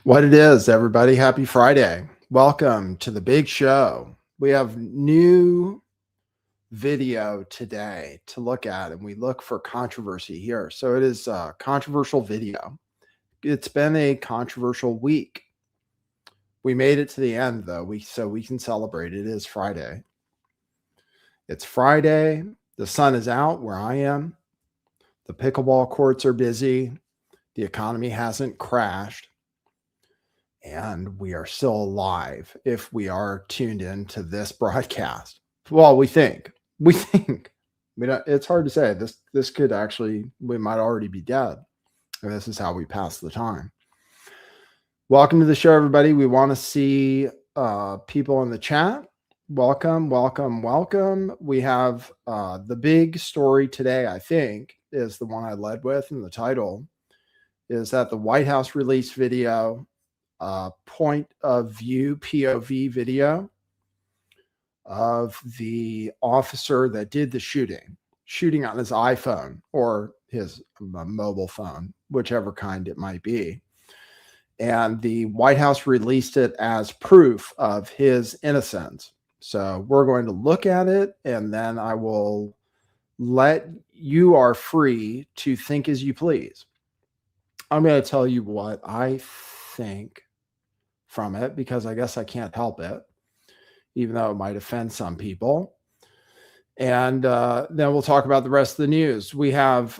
What it is, everybody. Happy Friday. Welcome to the big show. We have new video today to look at, and we look for controversy here. So it is a controversial video. It's been a controversial week. We made it to the end, though, so we can celebrate. It is Friday. It's Friday. The sun is out where I am. The pickleball courts are busy. The economy hasn't crashed. And we are still alive if we are tuned in to this broadcast. Well, we think. It's hard to say. This could actually, we might already be dead. And this is how we pass the time. Welcome to the show, everybody. We want to see people in the chat. Welcome. We have the big story today, I think, is the one I led with, and the title is that the White House released video, point of view, POV video of the officer that did the shooting on his iPhone or his mobile phone, whichever kind it might be. And the White House released it as proof of his innocence. So we're going to look at it, and then I will let you are free to think as you please. I'm going to tell you what I think from it, because I guess I can't help it, even though it might offend some people. And then we'll talk about the rest of the news. We have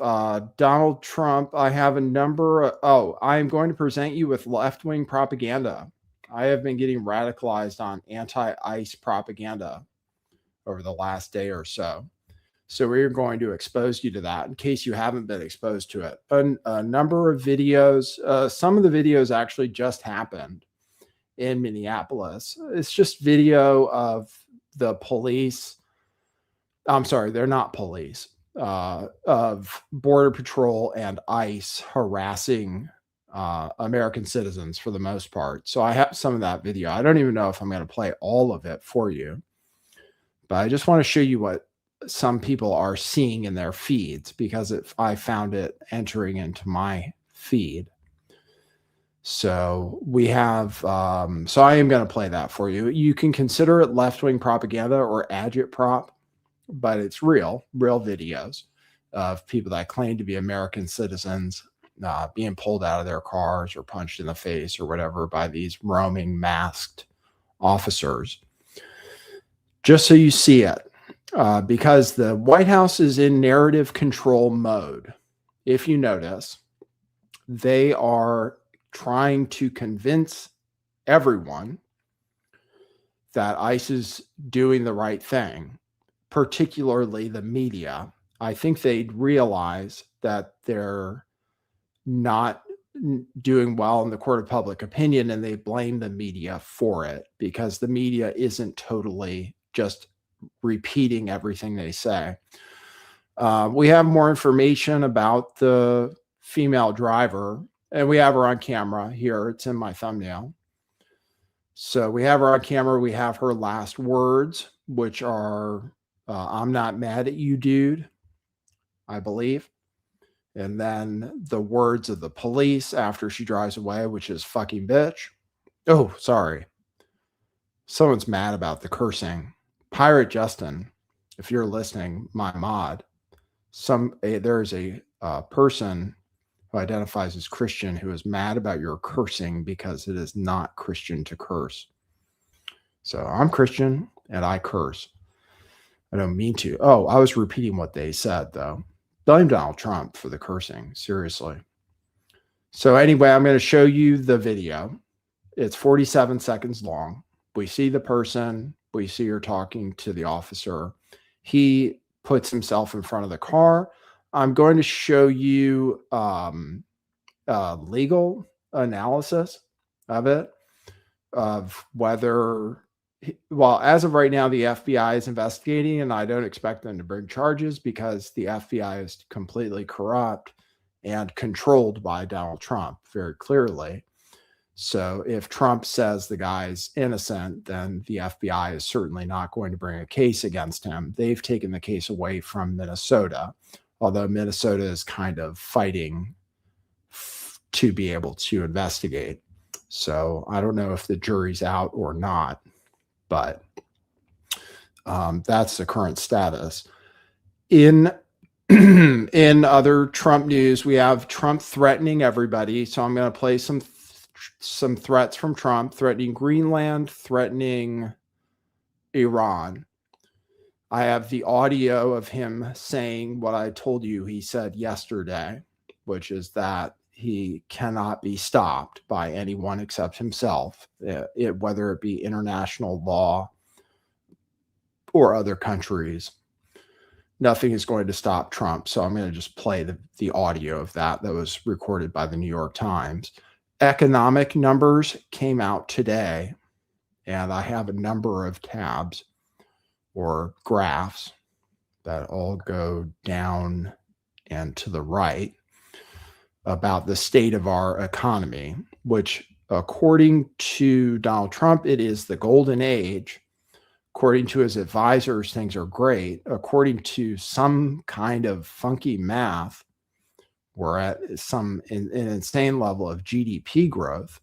Donald Trump. I have a number. I am going to present you with left-wing propaganda. I have been getting radicalized on anti-ICE propaganda over the last day or so. So we're going to expose you to that in case you haven't been exposed to it. A number of videos. Some of the videos actually just happened in Minneapolis. It's just video of the police. I'm sorry, they're not police. Of Border Patrol and ICE harassing American citizens for the most part. So I have some of that video. I don't even know if I'm going to play all of it for you, but I just want to show you what some people are seeing in their feeds, because I found it entering into my feed. So we have, so I am going to play that for you. You can consider it left-wing propaganda or agitprop, but it's real videos of people that claim to be American citizens being pulled out of their cars or punched in the face or whatever by these roaming masked officers. Just so you see it, because the White House is in narrative control mode. If you notice, they are trying to convince everyone that ICE is doing the right thing, particularly the media. I think they'd realize that they're not doing well in the court of public opinion, and they blame the media for it, because the media isn't totally just repeating everything they say. We have more information about the female driver, and we have her on camera here. It's in my thumbnail. So we have her on camera. We have her last words, which are, I'm not mad at you, dude, I believe. And then the words of the police after she drives away, which is fucking bitch. Oh, sorry. Someone's mad about the cursing. Pirate Justin, if you're listening, my mod, there's a person who identifies as Christian who is mad about your cursing because it is not Christian to curse. So I'm Christian and I curse. I don't mean to. Oh, I was repeating what they said, though. Blame Donald Trump for the cursing. Seriously. So anyway, I'm going to show you the video. It's 47 seconds long. We see the person. We see her talking to the officer. He puts himself in front of the car. I'm going to show you legal analysis of it, of whether, well, as of right now, the FBI is investigating, and I don't expect them to bring charges because the FBI is completely corrupt and controlled by Donald Trump very clearly. So if Trump says the guy's innocent, then the FBI is certainly not going to bring a case against him. They've taken the case away from Minnesota, although Minnesota is kind of fighting to be able to investigate. So I don't know if the jury's out or not, but that's the current status. In other Trump news, we have Trump threatening everybody. So I'm going to play some threats from Trump, threatening Greenland, threatening Iran. I have the audio of him saying what I told you he said yesterday, which is that he cannot be stopped by anyone except himself, whether it be international law or other countries. Nothing is going to stop Trump. So I'm going to just play the audio of that was recorded by the New York Times. Economic numbers came out today, and I have a number of tabs or graphs that all go down and to the right about the state of our economy, which according to Donald Trump, it is the golden age. According to his advisors, things are great. According to some kind of funky math, we're at an insane level of GDP growth.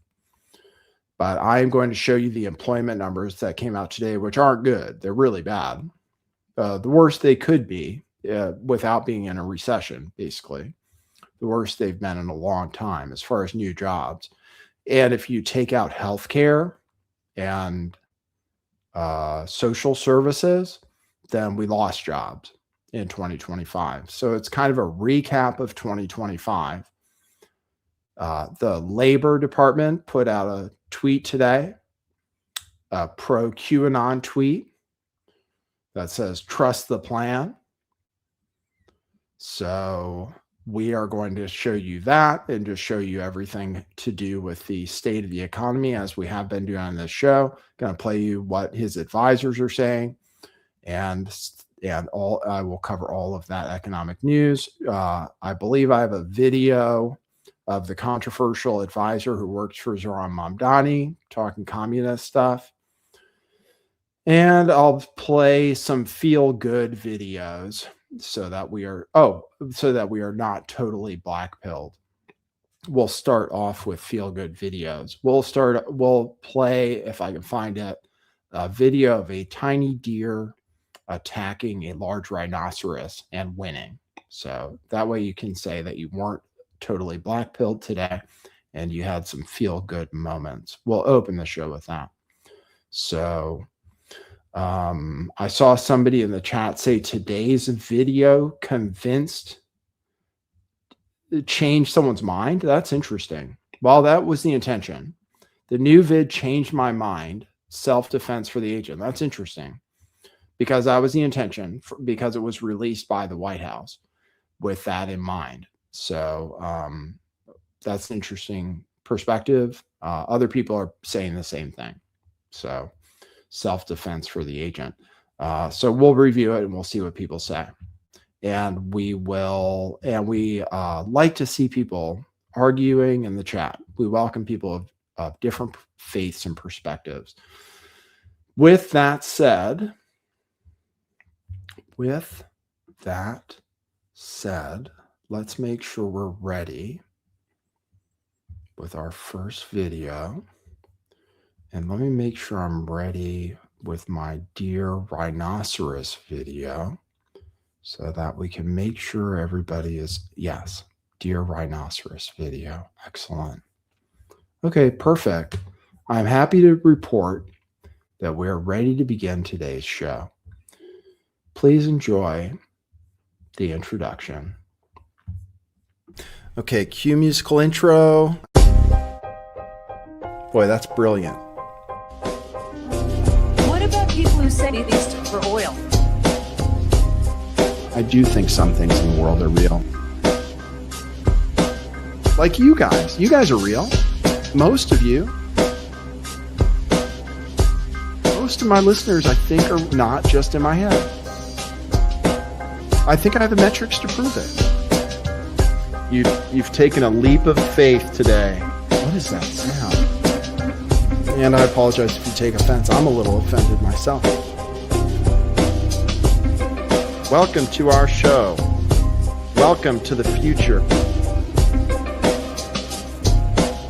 But I am going to show you the employment numbers that came out today, which aren't good. They're really bad. The worst they could be without being in a recession, basically. The worst they've been in a long time as far as new jobs. And if you take out healthcare and social services, then we lost jobs in 2025. So it's kind of a recap of 2025. The Labor Department put out a tweet today, a pro QAnon tweet that says, trust the plan. So we are going to show you that and just show you everything to do with the state of the economy, as we have been doing on this show. Going to play you what his advisors are saying, and I will cover all of that economic news. I believe I have a video of the controversial advisor who works for Zoran Mamdani talking communist stuff. And I'll play some feel-good videos so that we are not totally black-pilled. We'll start off with feel-good videos. We'll play, if I can find it, a video of a tiny deer attacking a large rhinoceros and winning. So that way you can say that you weren't totally black-pilled today and you had some feel-good moments. We'll open the show with that. So I saw somebody in the chat say today's video changed someone's mind. That's interesting. Well, that was the intention. The new vid changed my mind. Self-defense for the agent. That's interesting, because that was the intention, because it was released by the White House with that in mind. So that's an interesting perspective. Other people are saying the same thing. So self-defense for the agent. So we'll review it and we'll see what people say. And we like to see people arguing in the chat. We welcome people of different faiths and perspectives. With that said, let's make sure we're ready with our first video. And let me make sure I'm ready with my deer rhinoceros video so that we can make sure everybody is, yes, deer rhinoceros video. Excellent. Okay, perfect. I'm happy to report that we're ready to begin today's show. Please enjoy the introduction. Okay, cue musical intro. Boy, that's brilliant. What about people who say these for oil? I do think some things in the world are real. Like you guys. You guys are real. Most of you. Most of my listeners, I think, are not just in my head. I think I have the metrics to prove it. You've taken a leap of faith today. What is that sound? And I apologize if you take offense. I'm a little offended myself. Welcome to our show. Welcome to the future.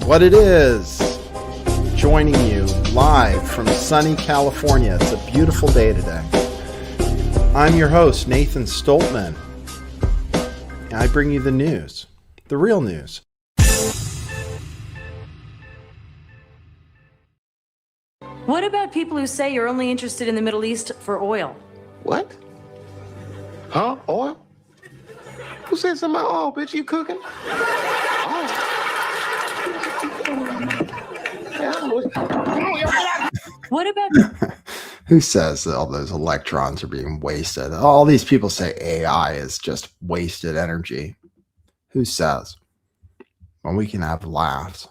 What it is joining you live from sunny California. It's a beautiful day today. I'm your host, Nathan Stoltman. And I bring you the news, the real news. What about people who say you're only interested in the Middle East for oil? What? Huh? Oil? Who said something about oil, bitch? You cooking? What about Who says that all those electrons are being wasted? All these people say AI is just wasted energy. Who says? Well, we can have laughs.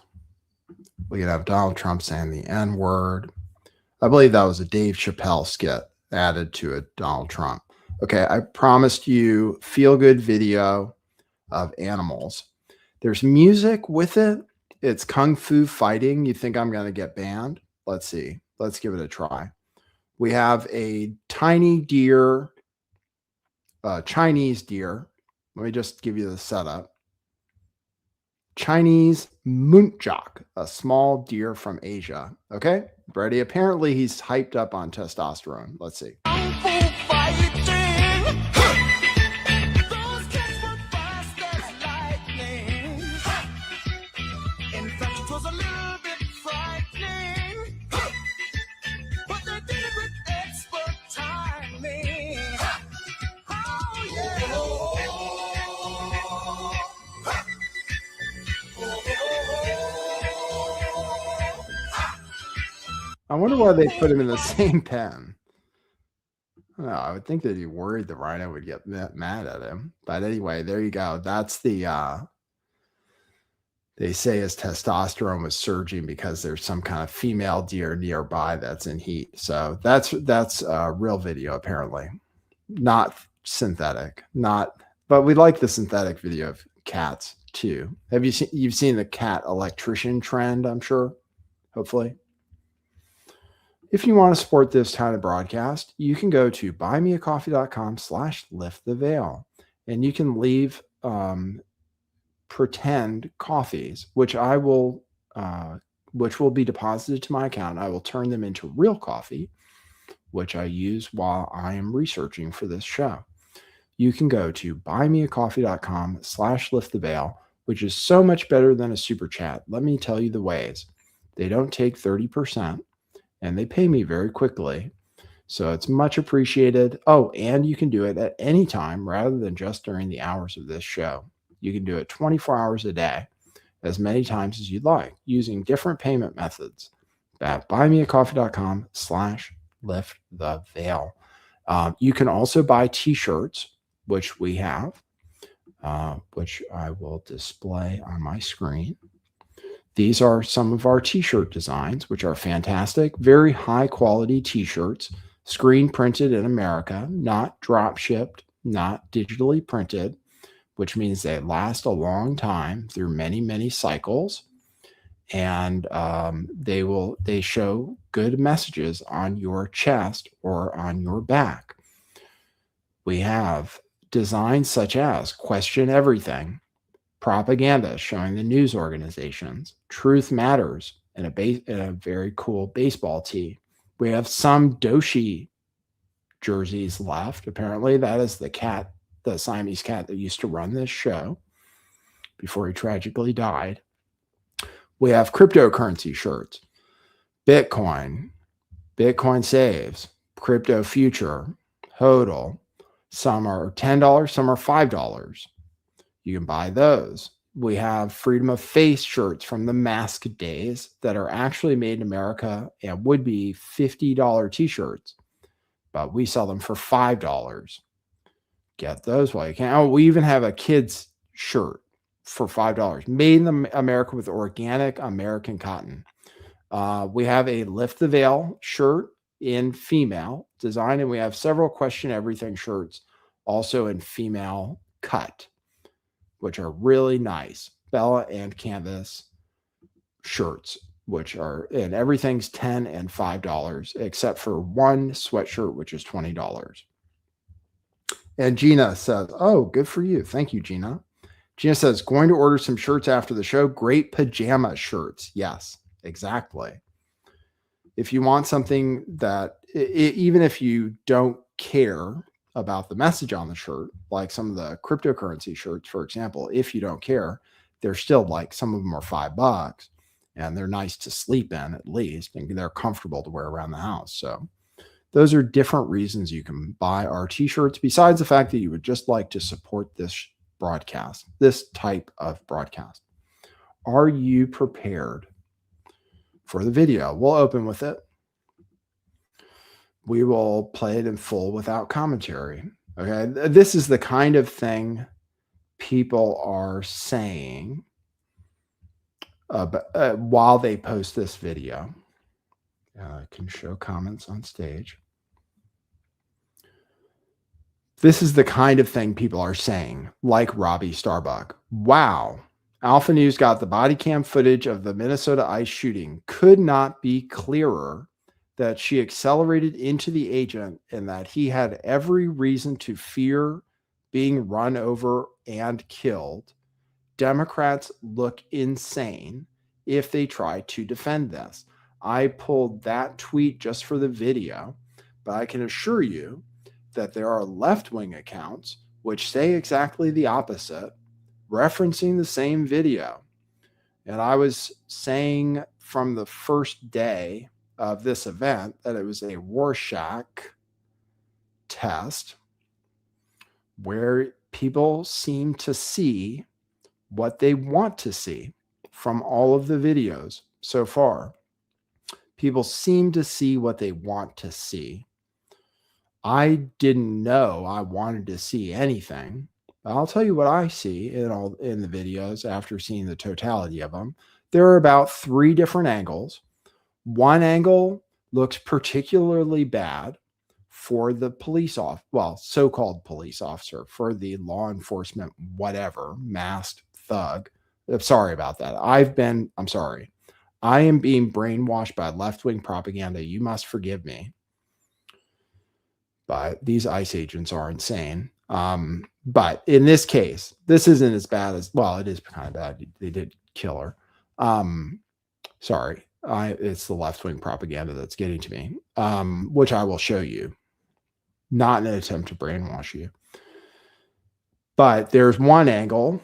We can have Donald Trump saying the N-word. I believe that was a Dave Chappelle skit added to a Donald Trump. Okay, I promised you feel-good video of animals. There's music with it. It's kung fu fighting. You think I'm going to get banned? Let's see. Let's give it a try. We have a tiny deer, Chinese deer. Let me just give you the setup. Chinese muntjac, a small deer from Asia. Okay, ready? Apparently he's hyped up on testosterone. Let's see. I wonder why they put him in the same pen. I would think that he worried the rhino would get mad at him. But anyway, there you go. That's the, they say his testosterone was surging because there's some kind of female deer nearby that's in heat. So that's a real video, apparently. Not synthetic. But we like the synthetic video of cats too. You've seen the cat electrician trend, I'm sure, hopefully. If you want to support this kind of broadcast, you can go to buymeacoffee.com/lifttheveil, and you can leave pretend coffees, which will be deposited to my account. I will turn them into real coffee, which I use while I am researching for this show. You can go to buymeacoffee.com/lifttheveil, which is so much better than a super chat. Let me tell you the ways. They don't take 30%. And they pay me very quickly. So it's much appreciated. Oh, and you can do it at any time rather than just during the hours of this show. You can do it 24 hours a day, as many times as you'd like, using different payment methods at buymeacoffee.com/lifttheveil. You can also buy t-shirts, which we have, which I will display on my screen. These are some of our t-shirt designs, which are fantastic, very high quality t-shirts, screen printed in America, not drop shipped, not digitally printed, which means they last a long time through many, many cycles. And they show good messages on your chest or on your back. We have designs such as Question Everything, propaganda showing the news organizations, Truth Matters, and a very cool baseball tee. We have some Doshi jerseys left. Apparently, that is the Siamese cat that used to run this show before he tragically died. We have cryptocurrency shirts, Bitcoin saves, crypto future, HODL. Some are $10, some are $5. You can buy those. We have freedom of face shirts from the mask days that are actually made in America and would be $50 t-shirts, but we sell them for $5. Get those while you can. Oh, we even have a kid's shirt for $5, made in America with organic American cotton. We have a Lift the Veil shirt in female design, and we have several Question Everything shirts also in female cut, which are really nice. Bella and canvas shirts, which are, and everything's $10 and $5, except for one sweatshirt, which is $20. And Gina says, oh, good for you. Thank you, Gina. Gina says, going to order some shirts after the show. Great pajama shirts. Yes, exactly. If you want something that, even if you don't care about the message on the shirt, like some of the cryptocurrency shirts, for example, if you don't care, they're still like, some of them are $5 and they're nice to sleep in at least, and they're comfortable to wear around the house. So those are different reasons you can buy our t-shirts, besides the fact that you would just like to support this broadcast, this type of broadcast. Are you prepared for the video? We'll open with it. We will play it in full without commentary. Okay. This is the kind of thing people are saying while they post this video. I can show comments on stage. This is the kind of thing people are saying, like Robbie Starbuck. Wow. Alpha News got the body cam footage of the Minnesota ICE shooting. Could not be clearer that she accelerated into the agent and that he had every reason to fear being run over and killed. Democrats look insane if they try to defend this. I pulled that tweet just for the video, but I can assure you that there are left-wing accounts which say exactly the opposite, referencing the same video. And I was saying from the first day of this event that it was a Rorschach test where people seem to see what they want to see from all of the videos so far. People seem to see what they want to see. I didn't know I wanted to see anything. I'll tell you what I see in the videos after seeing the totality of them. There are about 3 different angles. One angle looks particularly bad for the police officer, well, so-called police officer, for the law enforcement, whatever, masked thug. I'm sorry about that. I'm sorry. I am being brainwashed by left-wing propaganda. You must forgive me. But these ICE agents are insane. But in this case, this isn't as bad as, well, it is kind of bad. They did kill her. Sorry. It's the left-wing propaganda that's getting to me, which I will show you. Not in an attempt to brainwash you. But there's one angle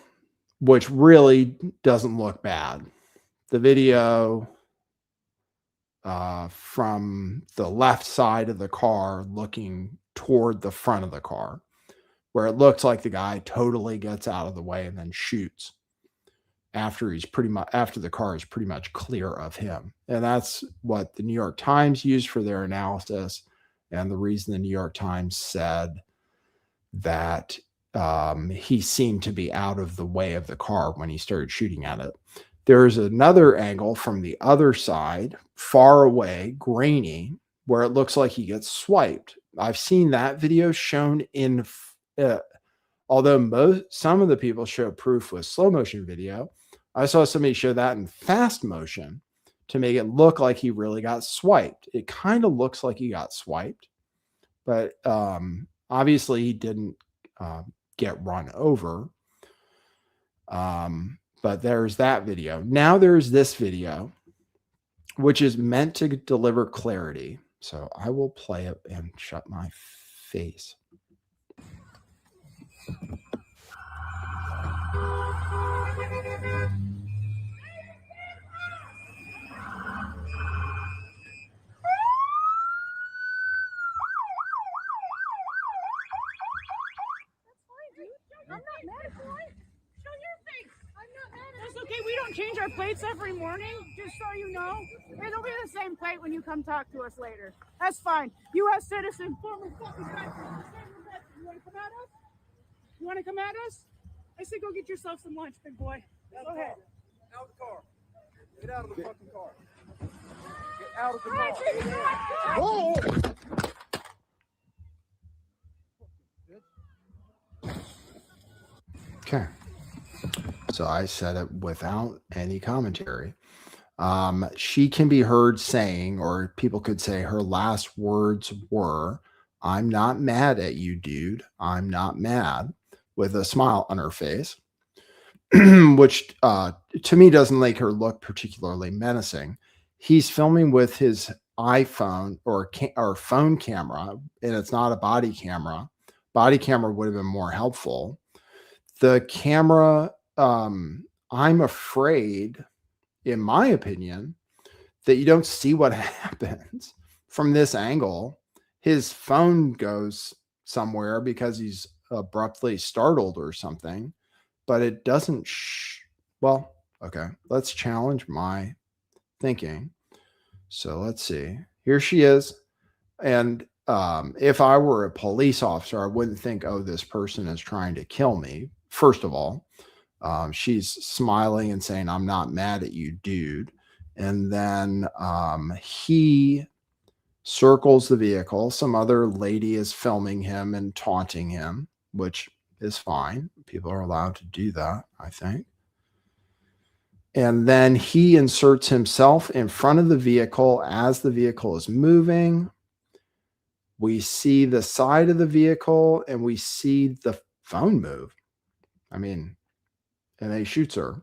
which really doesn't look bad. The video from the left side of the car looking toward the front of the car, where it looks like the guy totally gets out of the way and then shoots after the car is pretty much clear of him. And that's what the New York Times used for their analysis. And the reason the New York Times said that he seemed to be out of the way of the car when he started shooting at it. There's another angle from the other side, far away, grainy, where it looks like he gets swiped. I've seen that video shown in, although some of the people show proof with slow motion video, I saw somebody show that in fast motion to make it look like he really got swiped. It kind of looks like he got swiped, but obviously he didn't get run over. But there's that video. Now there's this video, which is meant to deliver clarity. So I will play it and shut my face. Change our plates every morning, just so you know. It'll be the same plate when you come talk to us later. That's fine. U.S. citizen, former fucking guy. You want to come at us? You want to come at us? I say go get yourself some lunch, big boy. Go ahead. Out of the car. Get out of the fucking car. Get out of the car. Whoa! Okay. So I said it without any commentary. She can be heard saying, or people could say her last words were, "I'm not mad at you, dude. I'm not mad," with a smile on her face, which to me doesn't make her look particularly menacing. He's filming with his iPhone or phone camera, and it's not a body camera. Body camera would have been more helpful. The camera, I'm afraid, in my opinion, that you don't see what happens from this angle. His phone goes somewhere because he's abruptly startled or something, but it doesn't. Well, okay, let's challenge my thinking. So let's see. Here she is. And if I were a police officer, I wouldn't think, oh, this person is trying to kill me. First of all, she's smiling and saying, I'm not mad at you, dude. And then he circles the vehicle. Some other lady is filming him and taunting him, which is fine. People are allowed to do that, I think. And then he inserts himself in front of the vehicle as the vehicle is moving. We see the side of the vehicle and we see the phone move. I mean, and he shoots her.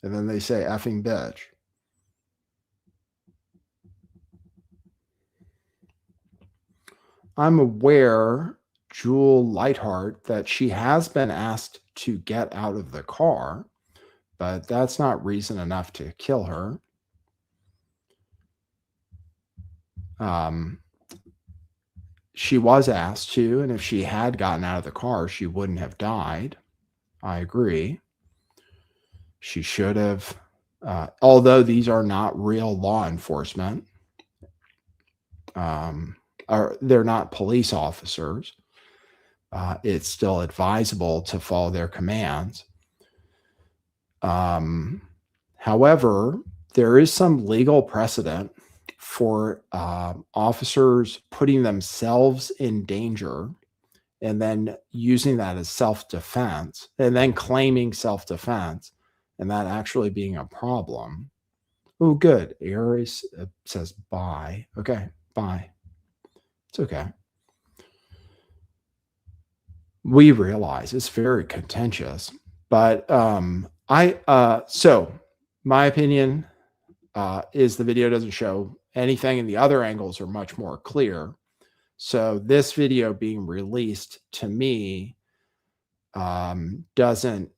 And then they say, effing bitch. I'm aware, Jewel Lightheart, that she has been asked to get out of the car, but that's not reason enough to kill her. She was asked to, and if she had gotten out of the car, she wouldn't have died. I agree. She should have, although these are not real law enforcement, or they're not police officers, it's still advisable to follow their commands. However, there is some legal precedent for officers putting themselves in danger and then using that as self-defense and then claiming self-defense and that actually being a problem. Oh, good. Aries says bye. Okay, bye. It's okay. We realize it's very contentious, but so my opinion is the video doesn't show anything and the other angles are much more clear. So this video being released to me doesn't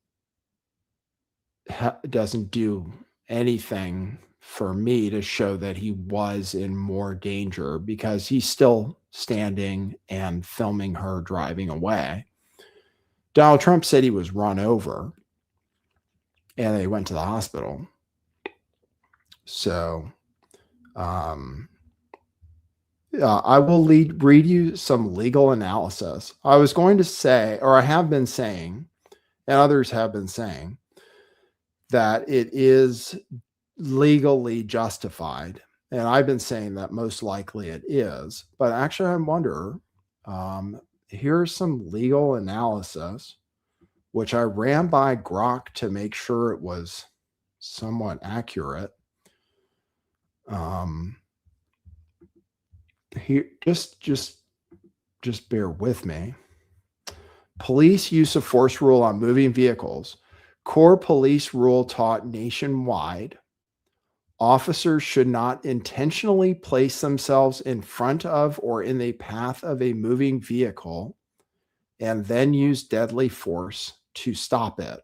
do anything for me to show that he was in more danger because he's still standing and filming her driving away. Donald Trump said he was run over and they went to the hospital. So I will read you some legal analysis. I was going to say, or I have been saying, and others have been saying, that it is legally justified. And I've been saying that most likely it is. But actually, I wonder, here's some legal analysis, which I ran by Grok to make sure it was somewhat accurate. Here, just bear with me. Police use of force rule on moving vehicles. Core police rule taught nationwide. Officers should not intentionally place themselves in front of or in the path of a moving vehicle and then use deadly force to stop it.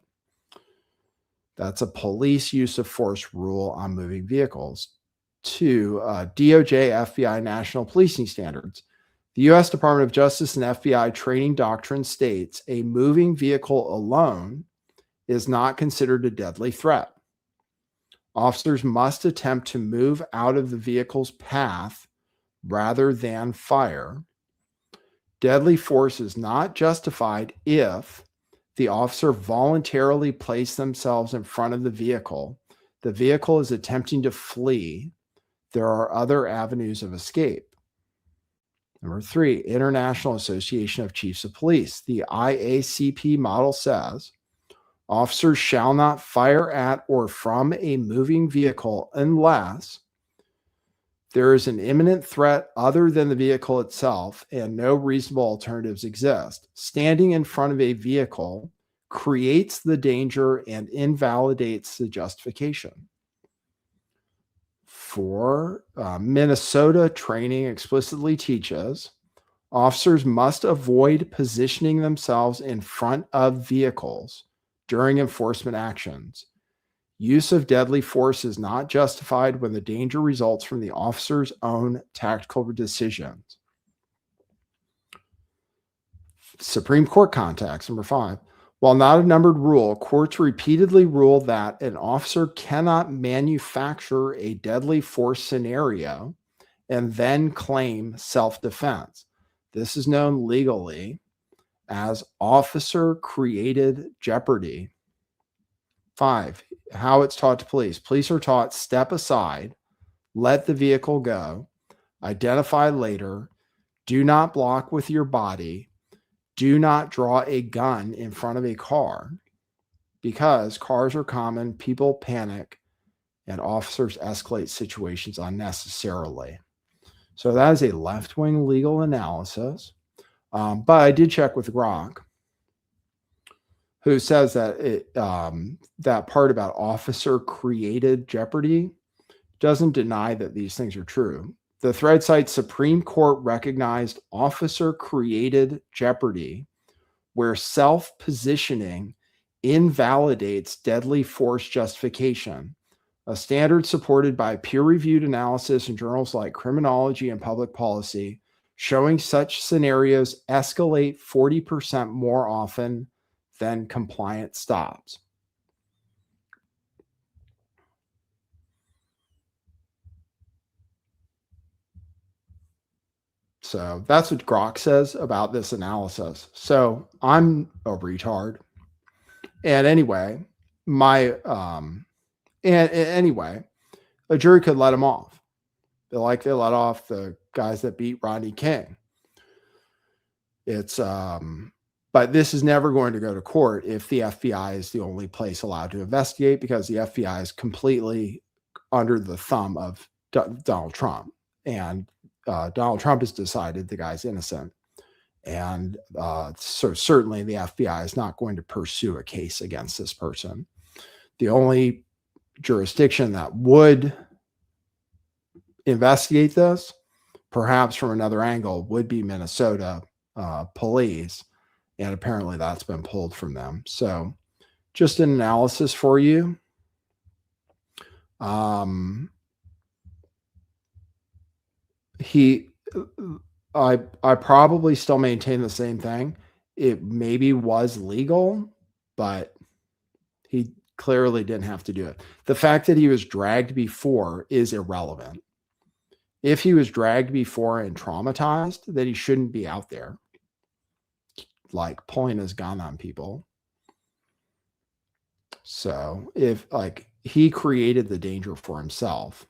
That's a police use of force rule on moving vehicles. 2, DOJ, FBI National Policing Standards. The U.S. Department of Justice and FBI training doctrine states a moving vehicle alone is not considered a deadly threat. Officers must attempt to move out of the vehicle's path rather than fire. Deadly force is not justified if the officer voluntarily placed themselves in front of the vehicle is attempting to flee. There are other avenues of escape. Number 3, International Association of Chiefs of Police. The IACP model says, officers shall not fire at or from a moving vehicle unless there is an imminent threat other than the vehicle itself and no reasonable alternatives exist. Standing in front of a vehicle creates the danger and invalidates the justification. 4, Minnesota training explicitly teaches officers must avoid positioning themselves in front of vehicles during enforcement actions. Use of deadly force is not justified when the danger results from the officer's own tactical decisions. Supreme Court context, number 5. While not a numbered rule, courts repeatedly rule that an officer cannot manufacture a deadly force scenario and then claim self-defense. This is known legally as officer-created jeopardy. 5, how it's taught to police. Police are taught step aside, let the vehicle go, identify later, do not block with your body, do not draw a gun in front of a car, because cars are common, people panic, and officers escalate situations unnecessarily. So that is a left-wing legal analysis. But I did check with Grok, who says that that part about officer-created jeopardy doesn't deny that these things are true. The thread cites Supreme Court recognized officer-created jeopardy, where self-positioning invalidates deadly force justification, a standard supported by peer-reviewed analysis in journals like Criminology and Public Policy, showing such scenarios escalate 40% more often than compliant stops. So that's what Grok says about this analysis. So I'm a retard. And anyway, anyway, a jury could let him off. They let off the guys that beat Rodney King. It's but this is never going to go to court if the FBI is the only place allowed to investigate, because the FBI is completely under the thumb of Donald Trump. And Donald Trump has decided the guy's innocent. And so certainly the FBI is not going to pursue a case against this person. The only jurisdiction that would investigate this, perhaps from another angle, would be Minnesota police. And apparently that's been pulled from them. So just an analysis for you. I probably still maintain the same thing. It maybe was legal, but he clearly didn't have to do it. The fact that he was dragged before is irrelevant. If he was dragged before and traumatized, then he shouldn't be out there, like pulling his gun on people. So if he created the danger for himself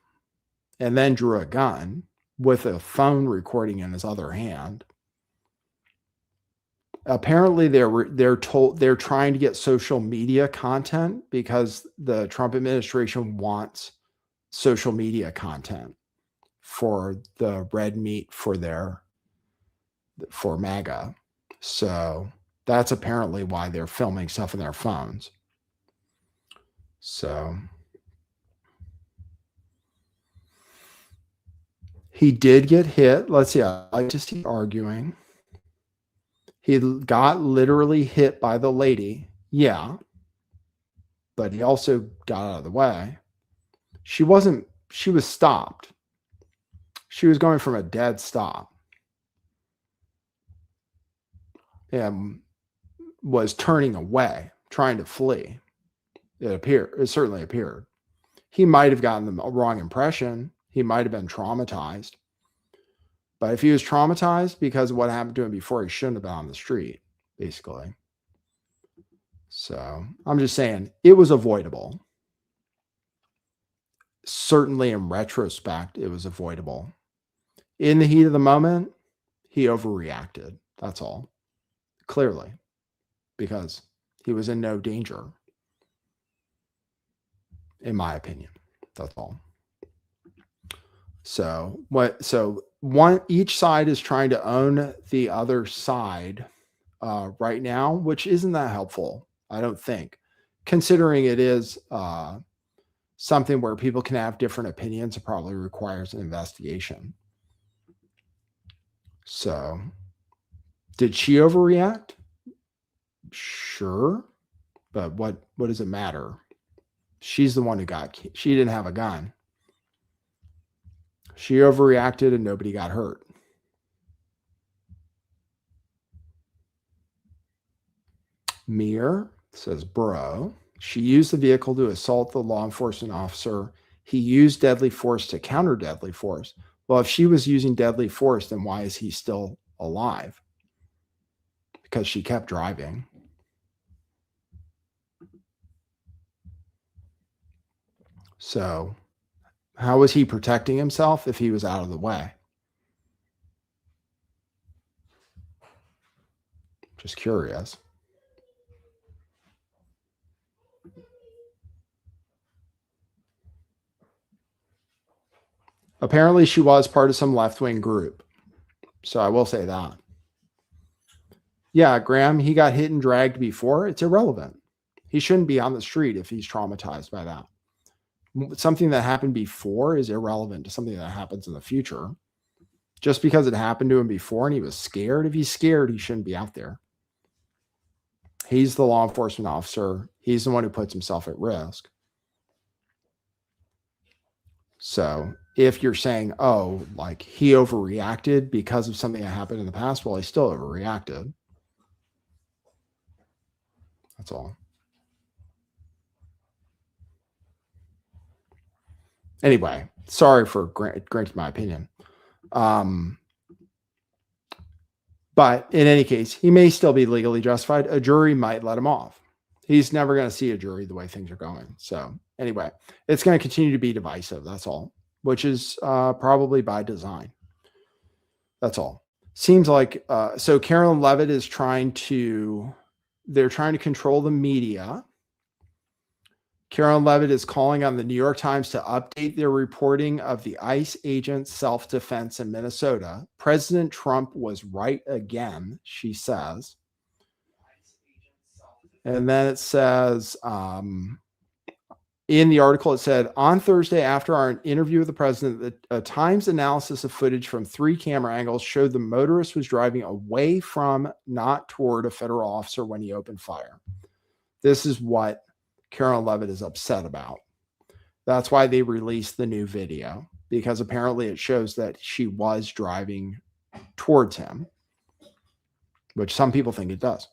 and then drew a gun with a phone recording in his other hand, apparently they're trying to get social media content because the Trump administration wants social media content for the red meat for MAGA. So that's apparently why they're filming stuff in their phones. So he did get hit. Let's see. I like to see arguing. He got literally hit by the lady. Yeah. But he also got out of the way. She was stopped. She was going from a dead stop and was turning away, trying to flee. It certainly appeared. He might have gotten the wrong impression. He might have been traumatized. But if he was traumatized because of what happened to him before, he shouldn't have been on the street, basically. So I'm just saying it was avoidable. Certainly in retrospect, it was avoidable. In the heat of the moment, he overreacted. That's all. Clearly. Because he was in no danger. In my opinion. That's all. So each side is trying to own the other side right now, which isn't that helpful, I don't think, considering it is something where people can have different opinions, it probably requires an investigation. So, did she overreact? Sure. But what does it matter? She's the one who she didn't have a gun. She overreacted and nobody got hurt. Mir says, bro, she used the vehicle to assault the law enforcement officer. He used deadly force to counter deadly force. Well, if she was using deadly force, then why is he still alive? Because she kept driving. So how was he protecting himself if he was out of the way? Just curious. Apparently she was part of some left-wing group. So I will say that. Yeah, Graham, he got hit and dragged before. It's irrelevant. He shouldn't be on the street if he's traumatized by that. Something that happened before is irrelevant to something that happens in the future. Just because it happened to him before and he was scared, if he's scared, he shouldn't be out there. He's the law enforcement officer. He's the one who puts himself at risk. So if you're saying, oh, like he overreacted because of something that happened in the past, well, he still overreacted. That's all. Anyway, sorry for granting my opinion. But in any case, he may still be legally justified. A jury might let him off. He's never going to see a jury the way things are going. So anyway, it's going to continue to be divisive. That's all, which is probably by design. That's all. Seems like, so Carolyn Levitt is they're trying to control the media. Carolyn Levitt is calling on the New York Times to update their reporting of the ICE agent's self-defense in Minnesota. President Trump was right again, she says. And then it says, in the article, it said, on Thursday, after our interview with the president, a Times analysis of footage from 3 camera angles showed the motorist was driving away from, not toward, a federal officer when he opened fire. This is what Carolyn Levitt is upset about. That's why they released the new video, because apparently it shows that she was driving towards him, which some people think it does.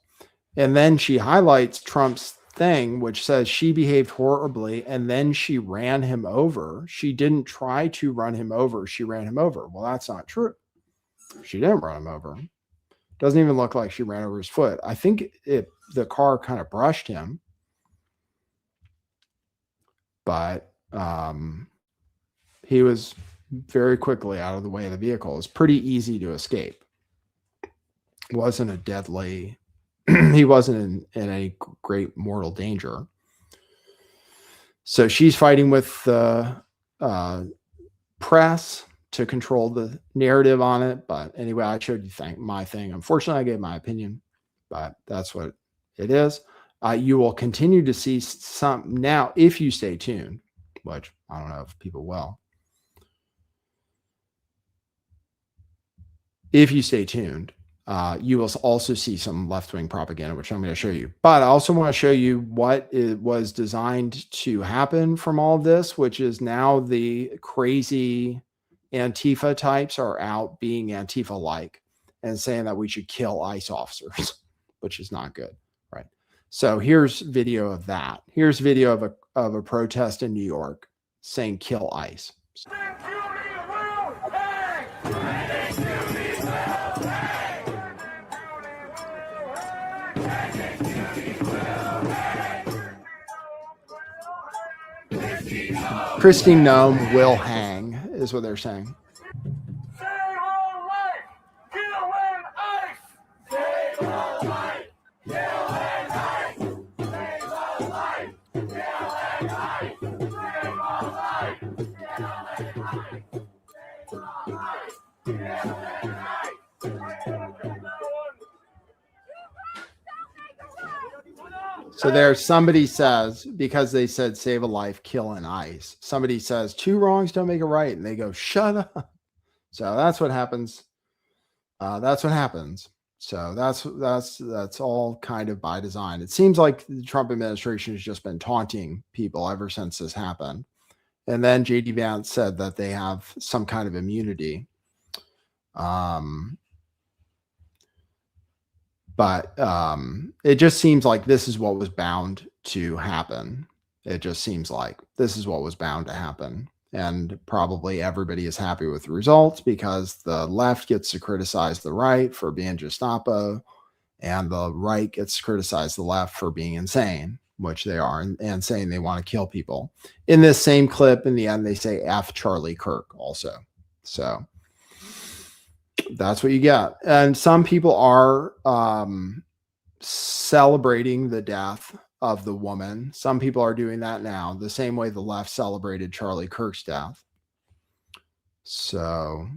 And then she highlights Trump's thing, which says she behaved horribly and then she ran him over. She didn't try to run him over. She ran him over. Well, that's not true. She didn't run him over. Doesn't even look like she ran over his foot. I think the car kind of brushed him. But he was very quickly out of the way of the vehicle. It was pretty easy to escape. It wasn't a deadly, he wasn't in any great mortal danger. So she's fighting with the press to control the narrative on it. But anyway, I showed you my thing. Unfortunately, I gave my opinion, but that's what it is. You will continue to see some now if you stay tuned, which I don't know if people will. If you stay tuned, you will also see some left-wing propaganda, which I'm going to show you. But I also want to show you what was designed to happen from all of this, which is now the crazy Antifa types are out being Antifa-like and saying that we should kill ICE officers, which is not good. So here's video of that. Here's video of a protest in New York saying kill ICE. Christine Nome will hang, is what they're saying. So there's somebody says, because they said save a life, kill an ICE. Somebody says 2 wrongs don't make a right, and they go shut up. So that's what happens. That's what happens. So that's all kind of by design. It seems like the Trump administration has just been taunting people ever since this happened. And then JD Vance said that they have some kind of immunity. But it just seems like this is what was bound to happen. It just seems like this is what was bound to happen. And probably everybody is happy with the results because the left gets to criticize the right for being Gestapo, and the right gets to criticize the left for being insane, which they are, and saying they want to kill people. In this same clip, in the end, they say F Charlie Kirk also. So that's what you get. And some people are celebrating the death of the woman. Some people are doing that now, the same way the left celebrated Charlie Kirk's death. So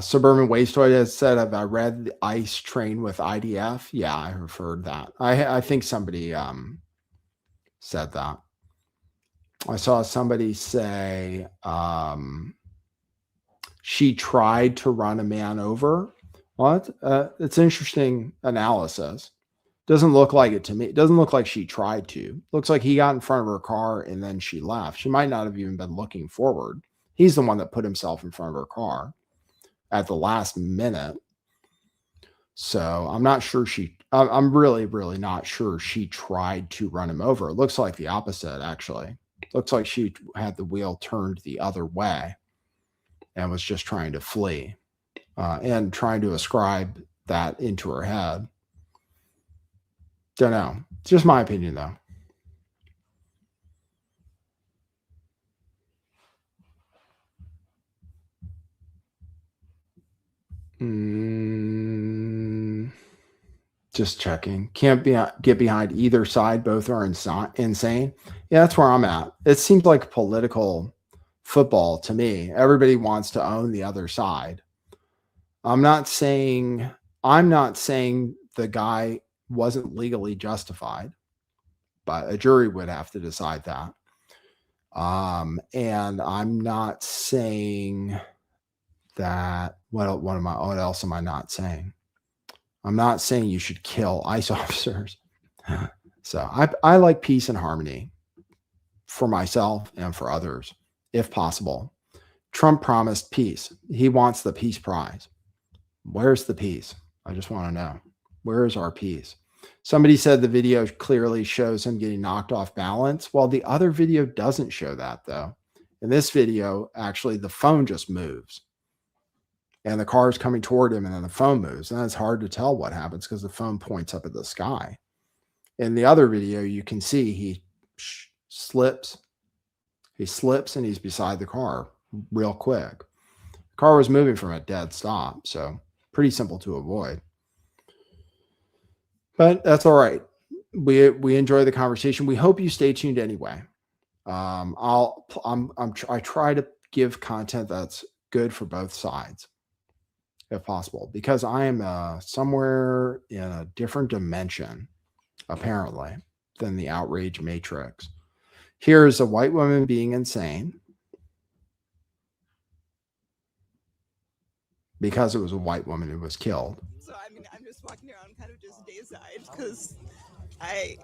Suburban Wasteoid has said, have I read the ICE Train with IDF? Yeah, I have heard that. I think somebody said that. I saw somebody say she tried to run a man over. What? It's interesting analysis. Doesn't look like it to me. It doesn't look like she tried to. Looks like he got in front of her car and then she left. She might not have even been looking forward. He's the one that put himself in front of her car at the last minute. So I'm not sure I'm really, really not sure she tried to run him over. It looks like the opposite, actually. Looks like she had the wheel turned the other way and was just trying to flee and trying to ascribe that into her head. Don't know. It's just my opinion, though. Just checking. Can't get behind either side. Both are insane. Yeah, that's where I'm at. It seems like political football to me. Everybody wants to own the other side. I'm not saying the guy wasn't legally justified, but a jury would have to decide that. And I'm not saying that. What else am I not saying? I'm not saying you should kill ICE officers. So I like peace and harmony for myself and for others, if possible. Trump promised peace. He wants the peace prize. Where's the peace? I just want to know. Where is our peace? Somebody said the video clearly shows him getting knocked off balance. Well, the other video doesn't show that, though. In this video, actually, the phone just moves. And the car is coming toward him, and then the phone moves. And it's hard to tell what happens because the phone points up at the sky. In the other video, you can see he slips. He slips, and he's beside the car real quick. The car was moving from a dead stop, so pretty simple to avoid. But that's all right. We enjoy the conversation. We hope you stay tuned anyway. I try to give content that's good for both sides, if possible, because I am somewhere in a different dimension, apparently, than the outrage matrix. Here's a white woman being insane because it was a white woman who was killed. So I mean, I'm just walking around kind of just days-eyed because I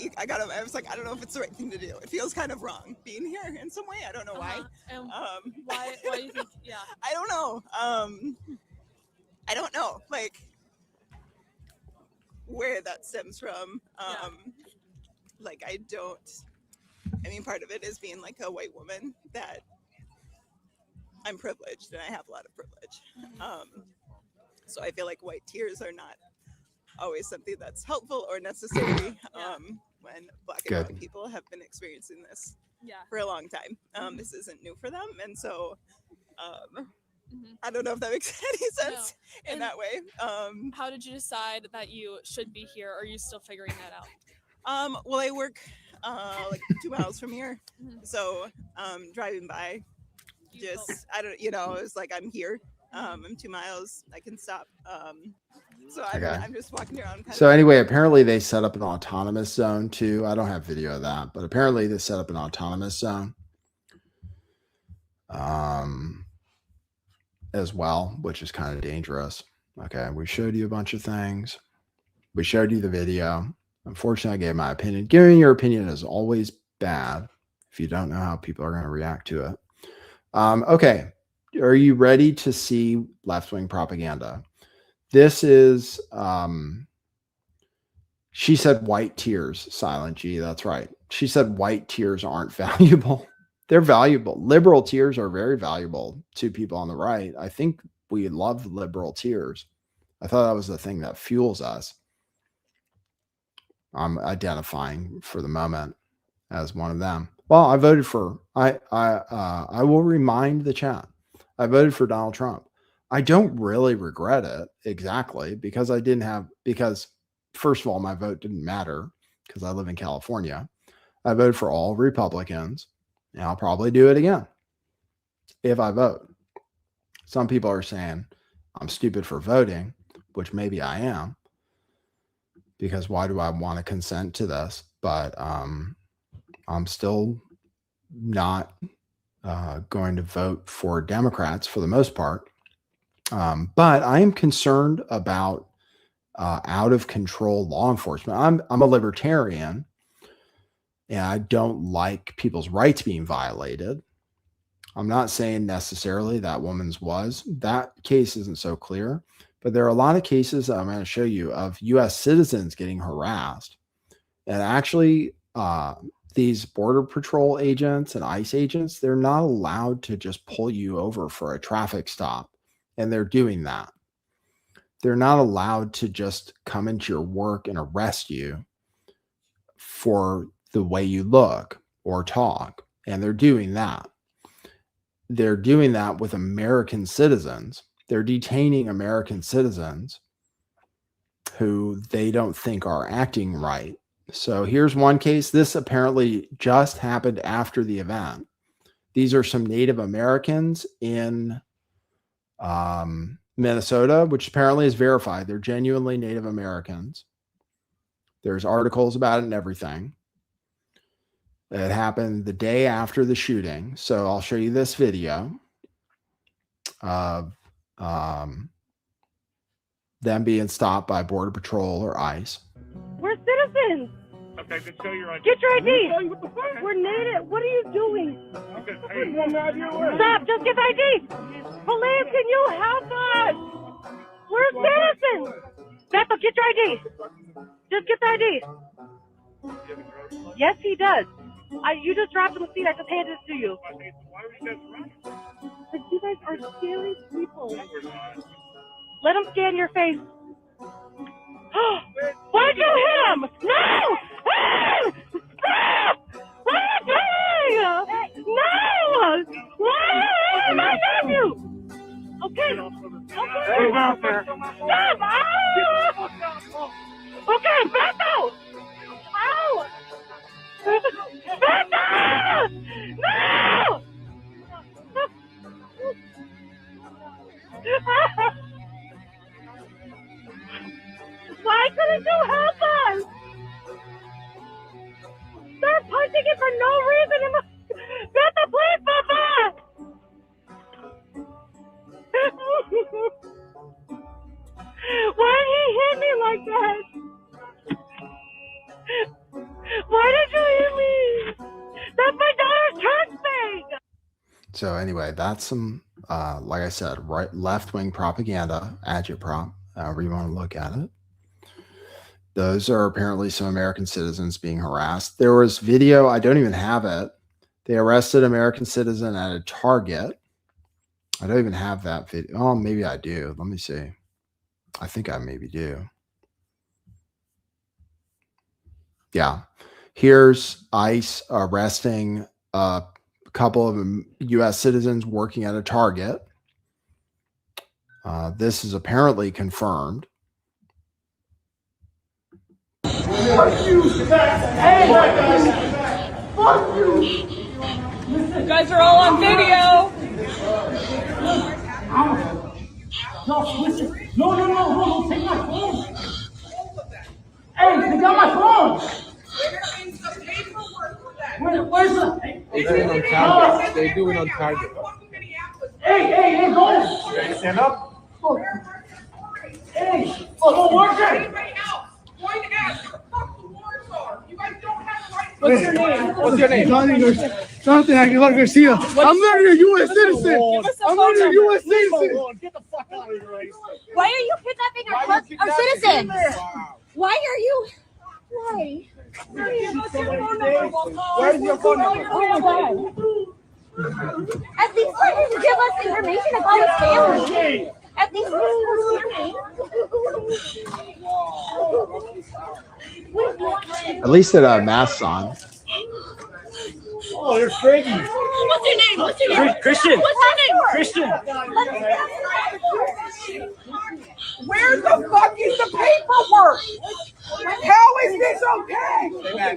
was like, I don't know if it's the right thing to do. It feels kind of wrong being here in some way. I don't know why. And why do you think? Yeah. I don't know. I don't know, like, where that stems from. Like, I mean, part of it is being like a white woman that I'm privileged and I have a lot of privilege. So I feel like white tears are not always something that's helpful or necessary when Black and brown people have been experiencing this for a long time. This isn't new for them. And so I don't know if that makes any sense in that way. How did you decide that you should be here? Or are you still figuring that out? Well, I work like 2 miles from here. So driving by, just, I don't, it's like I'm here. I'm 2 miles. I can stop So I'm just walking around. So anyway, apparently they set up an autonomous zone too. I don't have video of that, but apparently they set up an autonomous zone as well, which is kind of dangerous. Okay, we showed you a bunch of things. We showed you the video. Unfortunately, I gave my opinion. Giving your opinion is always bad if you don't know how people are going to react to it. Okay, are you ready to see left-wing propaganda? This is, she said white tears, Silent G, that's right. She said white tears aren't valuable. They're valuable. Liberal tears are very valuable to people on the right. I think we love liberal tears. I thought that was the thing that fuels us. I'm identifying for the moment as one of them. Well, I voted for, I will remind the chat, I voted for Donald Trump. I don't really regret it exactly because first of all, my vote didn't matter because I live in California. I voted for all Republicans and I'll probably do it again if I vote. Some people are saying I'm stupid for voting, which maybe I am, because why do I want to consent to this? But I'm still not going to vote for Democrats for the most part. But I am concerned about out of control law enforcement. I'm a libertarian and I don't like people's rights being violated. I'm not saying necessarily that woman's was. That case isn't so clear, but there are a lot of cases that I'm going to show you of U.S. citizens getting harassed. And actually, these Border Patrol agents and ICE agents, they're not allowed to just pull you over for a traffic stop. And they're doing that. They're not allowed to just come into your work and arrest you for the way you look or talk. And they're doing that. They're doing that with American citizens. They're detaining American citizens who they don't think are acting right. So here's one case. This apparently just happened after the event. These are some Native Americans in Minnesota, which apparently is verified. They're genuinely Native Americans. There's articles about it and everything. It happened the day after the shooting. So I'll show you this video of them being stopped by Border Patrol or ICE. We're citizens. Okay, then show your ID. Get your ID. We're native. What are you doing? Okay, hey. Stop. Just get the ID. Police, can you help us? We're citizens. Bethel, get your ID. Just get the ID. Yes, he does. You just dropped him a seat. I just handed it to you. Why are you guys running? But you guys are scary people. Let him scan your face. Why'd you hit him? No! Stop! What are you doing? No! Why? My nephew! Okay. Okay. Stop! Ow! Okay, Bethel! Ow! Bethel! No! Why couldn't you help us? They're punching it for no reason. Bethel, please, Papa! Why did he hit me like that? Why did you hit me? That's my daughter's church thing! So anyway, that's some, like I said, left-wing propaganda, agitprop, however you want to look at it. Those are apparently some American citizens being harassed. There was video, I don't even have it. They arrested an American citizen at a Target. I don't even have that video. Oh, maybe I do. Let me see. I think I maybe do. Yeah. Here's ICE arresting a couple of U.S. citizens working at a Target. This is apparently confirmed. Fuck you! Hey! Fuck you! You guys are all on video. No, listen. No, take my phone. They do it on target. Hey, go! Stand up. Hey, oh, watch it! Anybody else going to ask where the fuck the warrants are? You guys don't have the right. What's your name? What's your name? Jonathan Aguilar Garcia. I'm literally a U.S. citizen. I'm literally a U.S. citizen. Get the fuck out of here, right? Why are you kidnapping our citizens? Wow. Why are you? Why? What's your phone number? Where's your phone number? Oh my God. At least let him give us information about his family. At least let At least it had masks on. Oh, they're crazy. What's your name? What's your name? Christian. What's your name? Christian. Where the fuck is the paperwork? How is this okay?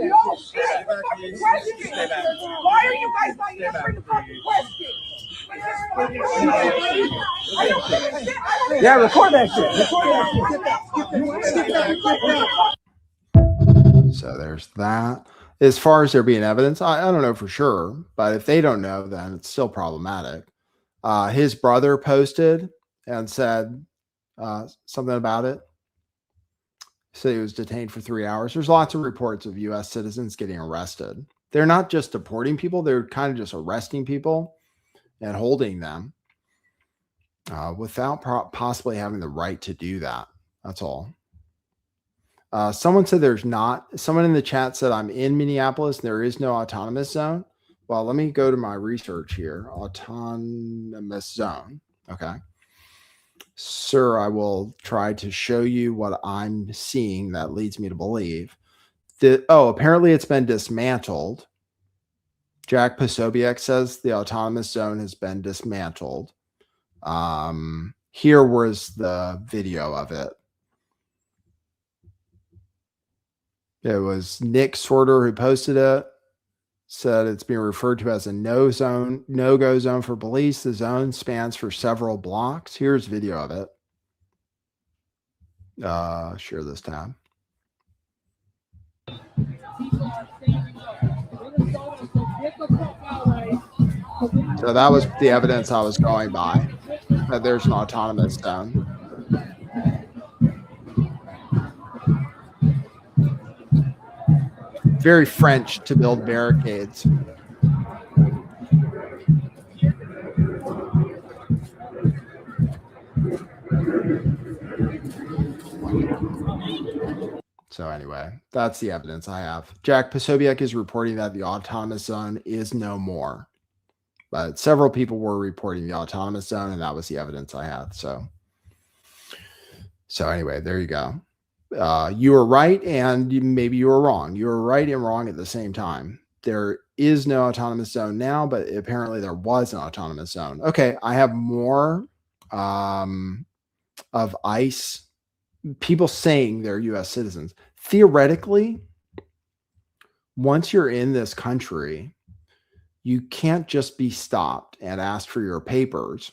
No shit. Fucking question. Why are you guys not answering the fucking question? Yeah, record that shit. Record that shit. So there's that. As far as there being evidence, I don't know for sure, but if they don't know, then it's still problematic. His brother posted and said something about it. So he was detained for 3 hours. There's lots of reports of U.S. citizens getting arrested. They're not just deporting people. They're kind of just arresting people and holding them without possibly having the right to do that. That's all. Someone said someone in the chat said I'm in Minneapolis. There is no autonomous zone. Well, let me go to my research here. Autonomous zone. Okay. Sir, I will try to show you what I'm seeing that leads me to believe that, apparently it's been dismantled. Jack Posobiec says the autonomous zone has been dismantled. Here was the video of it. It was Nick Sorter who posted it. Said it's being referred to as a no-go zone for police. The zone spans for several blocks. Here's video of it. Share this tab. So that was the evidence I was going by, that there's an autonomous zone. Very French to build barricades. So anyway, that's the evidence I have. Jack Posobiec is reporting that the autonomous zone is no more. But several people were reporting the autonomous zone, and that was the evidence I had. So anyway, there you go. You were right, and maybe you were wrong. You were right and wrong at the same time. There is no autonomous zone now, but apparently there was an autonomous zone. Okay, I have more of ICE people saying they're U.S. citizens. Theoretically, once you're in this country, you can't just be stopped and asked for your papers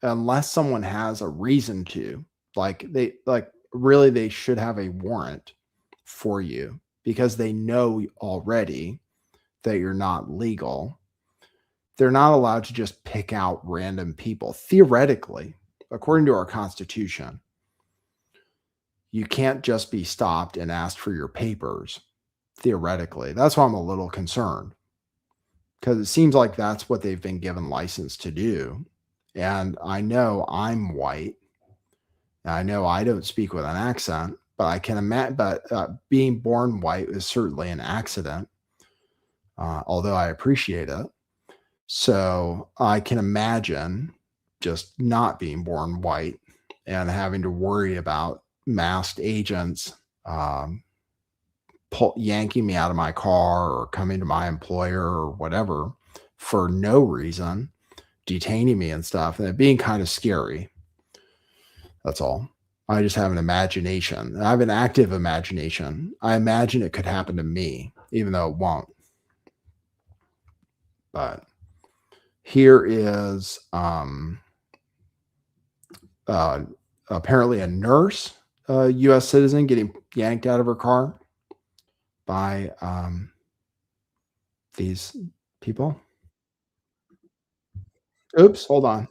unless someone has a reason to. Really, they should have a warrant for you because they know already that you're not legal. They're not allowed to just pick out random people. Theoretically, according to our Constitution, you can't just be stopped and asked for your papers. Theoretically, that's why I'm a little concerned, because it seems like that's what they've been given license to do. And I know I'm white. I know I don't speak with an accent, but I can imagine. But being born white is certainly an accident, although I appreciate it. So I can imagine just not being born white and having to worry about masked agents yanking me out of my car or coming to my employer or whatever for no reason, detaining me and stuff, and it being kind of scary. That's all. I just have an imagination. I have an active imagination. I imagine it could happen to me, even though it won't. But here is apparently a nurse, U.S. citizen, getting yanked out of her car by these people. Oops, hold on.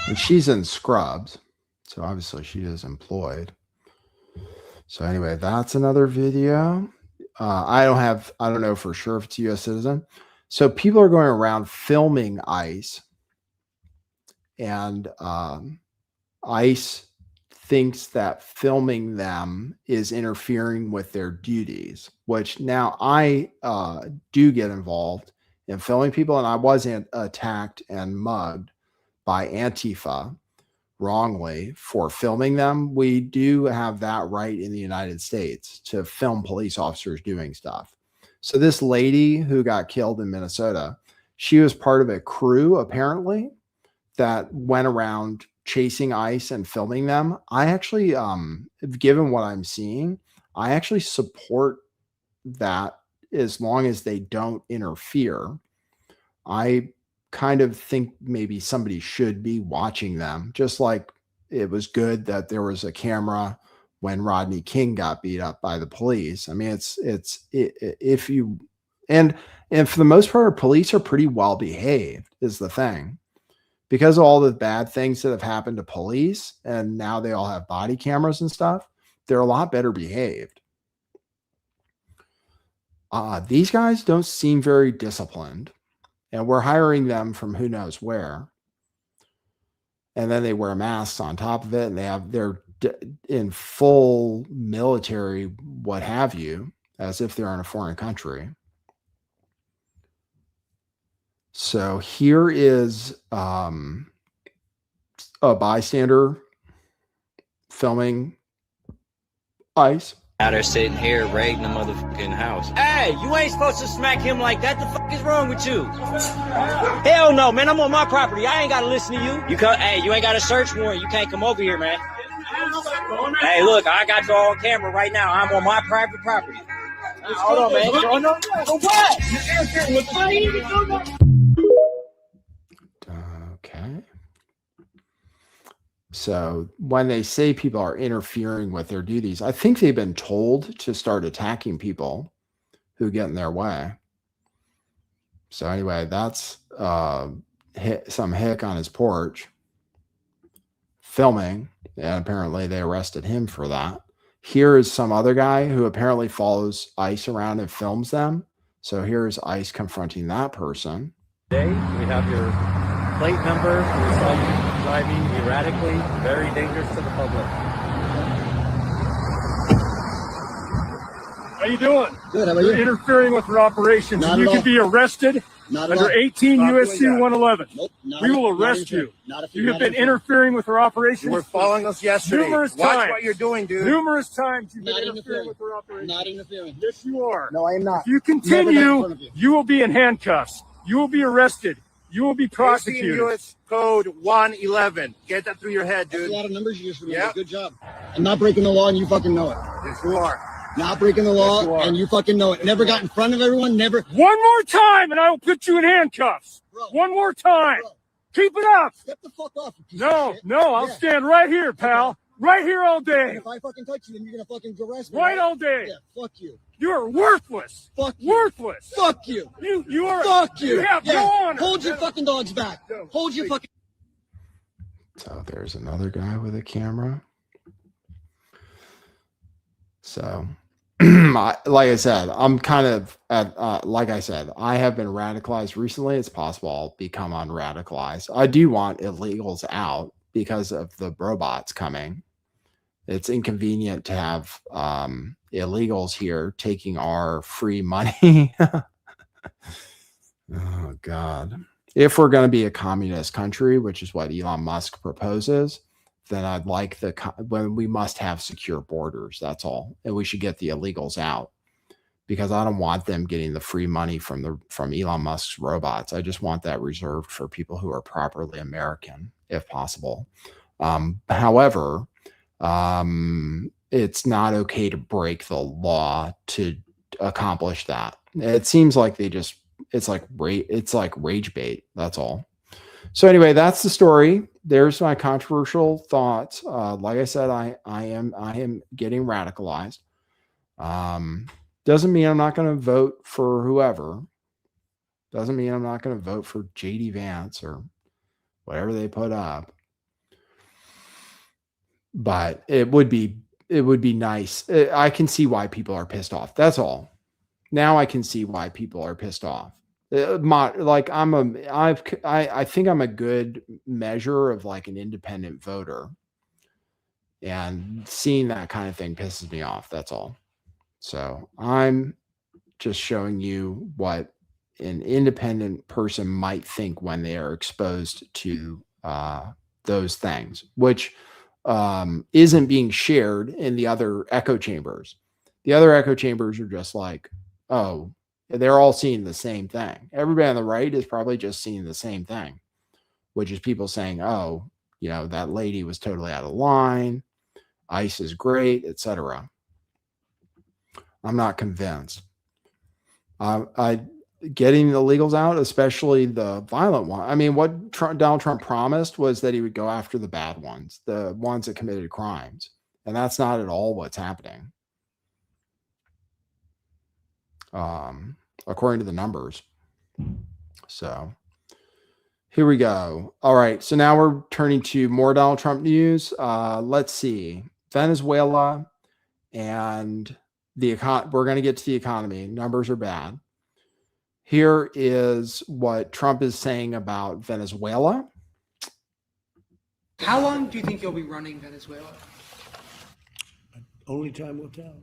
And she's in scrubs, so obviously she is employed. So anyway, that's another video. I don't know for sure if it's a U.S. citizen. So people are going around filming ICE, and ICE thinks that filming them is interfering with their duties, which now I do get involved in filming people, and I was attacked and mugged by Antifa wrongly for filming them. We do have that right in the United States to film police officers doing stuff. So this lady who got killed in Minnesota, she was part of a crew apparently that went around chasing ICE and filming them. I actually, given what I'm seeing, I actually support that as long as they don't interfere. I kind of think maybe somebody should be watching them, just like it was good that there was a camera when Rodney King got beat up by the police. I mean, if you, and for the most part, police are pretty well behaved is the thing, because of all the bad things that have happened to police. And now they all have body cameras and stuff. They're a lot better behaved. These guys don't seem very disciplined. And we're hiring them from who knows where. And then they wear masks on top of it, and they're in full military, what have you, as if they're in a foreign country. So here is a bystander filming ICE. Now they're sitting here raiding the motherfucking house. Hey, you ain't supposed to smack him like that. The fuck is wrong with you? Hell no, man. I'm on my property. I ain't gotta listen to you. Hey, you ain't got a search warrant. You can't come over here, man. Hey, look, I got you all on camera right now. I'm on my private property. Hold on, man. Go back. Okay. So when they say people are interfering with their duties, I think they've been told to start attacking people who get in their way. So anyway, that's some hick on his porch filming, and apparently they arrested him for that. Here is some other guy who apparently follows ICE around and films them. So here's ICE confronting that person. Today, we have your plate number. We saw you driving erratically, very dangerous to the public. How you doing? Good. How about You're you? interfering with our operations. Not You at can all. be arrested Not at under all. 18 Stop USC doing that. 111. Nope. We will arrest you. You have been interfering with our operations. You were following us yesterday. Numerous Watch times. what you're doing, dude. Numerous times you've Not been interfering interfering. with our operations. Not interfering. Yes, you are. No, I am not. If you Never been in continue, front of you. you will be in handcuffs. You will be arrested. You will be 18 prosecuted. U.S. Code 111. Get that through your head, That's dude. a lot of numbers you just remember. Yeah. Good job. I'm not breaking the law, and you fucking know it. Yes, you are. Not breaking the law, Yes, you are. and you fucking know it. Never got in front of everyone. Never. One more time, and I will put you in handcuffs. Bro. One more time. Bro. Keep it up. Step the fuck off. You piece No, of shit. no, I'll Yeah. stand right here, pal. Right here all And day. if I fucking touch you, then you're gonna fucking arrest me. Right all day. Yeah. Fuck you. You're worthless. Fuck you. Worthless. Fuck you. You are. Fuck you. You have no honor. Hold your fucking dogs back. Hold your fucking. So there's another guy with a camera. So, like I said, I'm kind of like I said, I have been radicalized recently. It's possible I'll become unradicalized. I do want illegals out because of the robots coming, It's inconvenient to have illegals here taking our free money. Oh, God. If we're going to be a communist country, which is what Elon Musk proposes, then I'd like when we must have secure borders. That's all. And we should get the illegals out, because I don't want them getting the free money from Elon Musk's robots. I just want that reserved for people who are properly American, if possible. However, it's not okay to break the law to accomplish that. It seems like it's like rage bait. That's all. So anyway, that's the story. There's my controversial thoughts. Like I said, I am getting radicalized. Doesn't mean I'm not going to vote for whoever. Doesn't mean I'm not going to vote for JD Vance or whatever they put up. But it would be nice. I can see why people are pissed off. That's all. Now I can see why people are pissed off. Like I think I'm a good measure of like an independent voter, and seeing that kind of thing pisses me off. That's all. So I'm just showing you what an independent person might think when they are exposed to those things, which isn't being shared in the other echo chambers. The other echo chambers are just like, oh, they're all seeing the same thing. Everybody on the right is probably just seeing the same thing, which is people saying, oh, that lady was totally out of line. ICE is great, etc. I'm not convinced. Getting the illegals out, especially the violent one. I mean, what Donald Trump promised was that he would go after the bad ones, the ones that committed crimes. And that's not at all what's happening. According to the numbers. So here we go. All right. So now we're turning to more Donald Trump news. Let's see. Venezuela and we're going to get to the economy. Numbers are bad. Here is what Trump is saying about Venezuela. How long do you think you'll be running Venezuela? Only time will tell.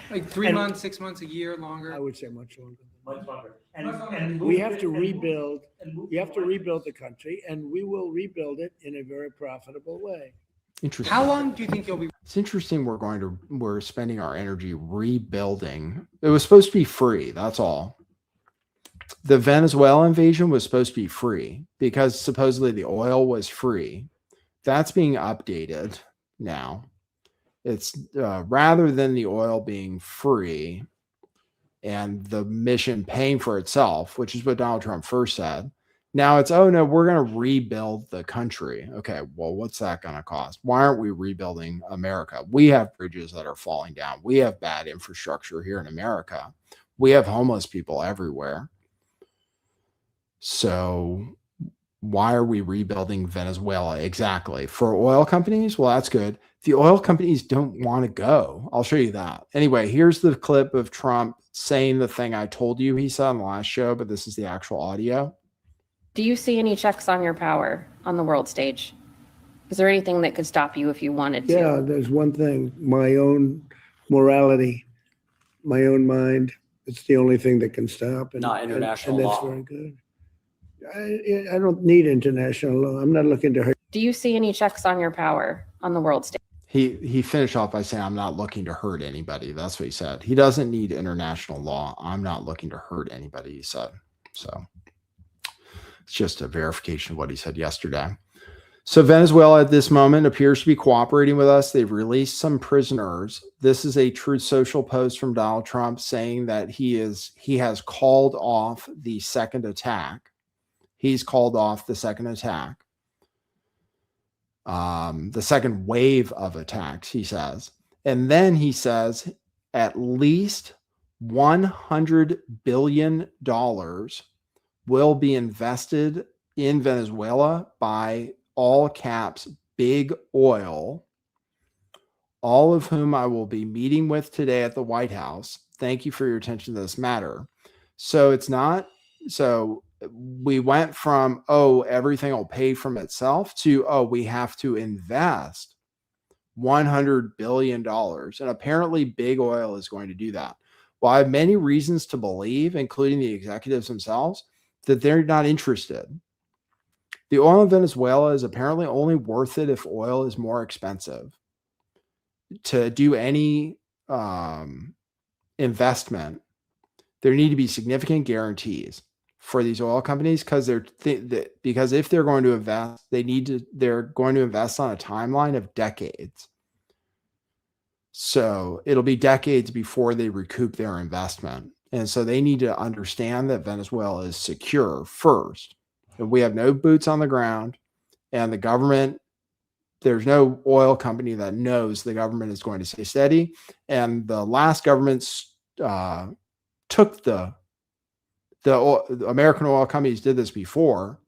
Like 3 months, 6 months, a year, longer? I would say much longer. Much longer. And we have to rebuild. You have to rebuild the country, and we will rebuild it in a very profitable way. Interesting. How long do you think you'll be? It's interesting. We're spending our energy rebuilding. It was supposed to be free. That's all. The Venezuela invasion was supposed to be free because supposedly the oil was free. That's being updated now. It's rather than the oil being free and the mission paying for itself, which is what Donald Trump first said. Now it's, oh no, we're going to rebuild the country. Okay, well, what's that going to cost? Why aren't we rebuilding America? We have bridges that are falling down. We have bad infrastructure here in America. We have homeless people everywhere. So why are we rebuilding Venezuela exactly? For oil companies? Well, that's good. The oil companies don't want to go. I'll show you that. Anyway, here's the clip of Trump saying the thing I told you he said on the last show, but this is the actual audio. Do you see any checks on your power on the world stage? Is there anything that could stop you if you wanted to? Yeah, there's one thing, my own morality, my own mind. It's the only thing that can stop. Not international and law. That's very good. I don't need international law. I'm not looking to hurt. Do you see any checks on your power on the world stage? He finished off by saying, I'm not looking to hurt anybody. That's what he said. He doesn't need international law. I'm not looking to hurt anybody, he said. So it's just a verification of what he said yesterday. So Venezuela at this moment appears to be cooperating with us. They've released some prisoners. This is a Truth Social post from Donald Trump saying that he has called off the second attack. He's called off the second attack. The second wave of attacks, he says. And then he says at least $100 billion will be invested in Venezuela by all caps big oil, all of whom I will be meeting with today at the White House. Thank you for your attention to this matter. So it's not, so we went from, oh, everything will pay from itself to, oh, we have to invest $100 billion. And apparently big oil is going to do that. Well, I have many reasons to believe, including the executives themselves, that they're not interested. The oil in Venezuela is apparently only worth it if oil is more expensive. To do any investment, there need to be significant guarantees for these oil companies, because because if they're going to invest, they're going to invest on a timeline of decades. So it'll be decades before they recoup their investment. And so they need to understand that Venezuela is secure first. And we have no boots on the ground, and the government, there's no oil company that knows the government is going to stay steady. And the last governments took the American oil companies did this before,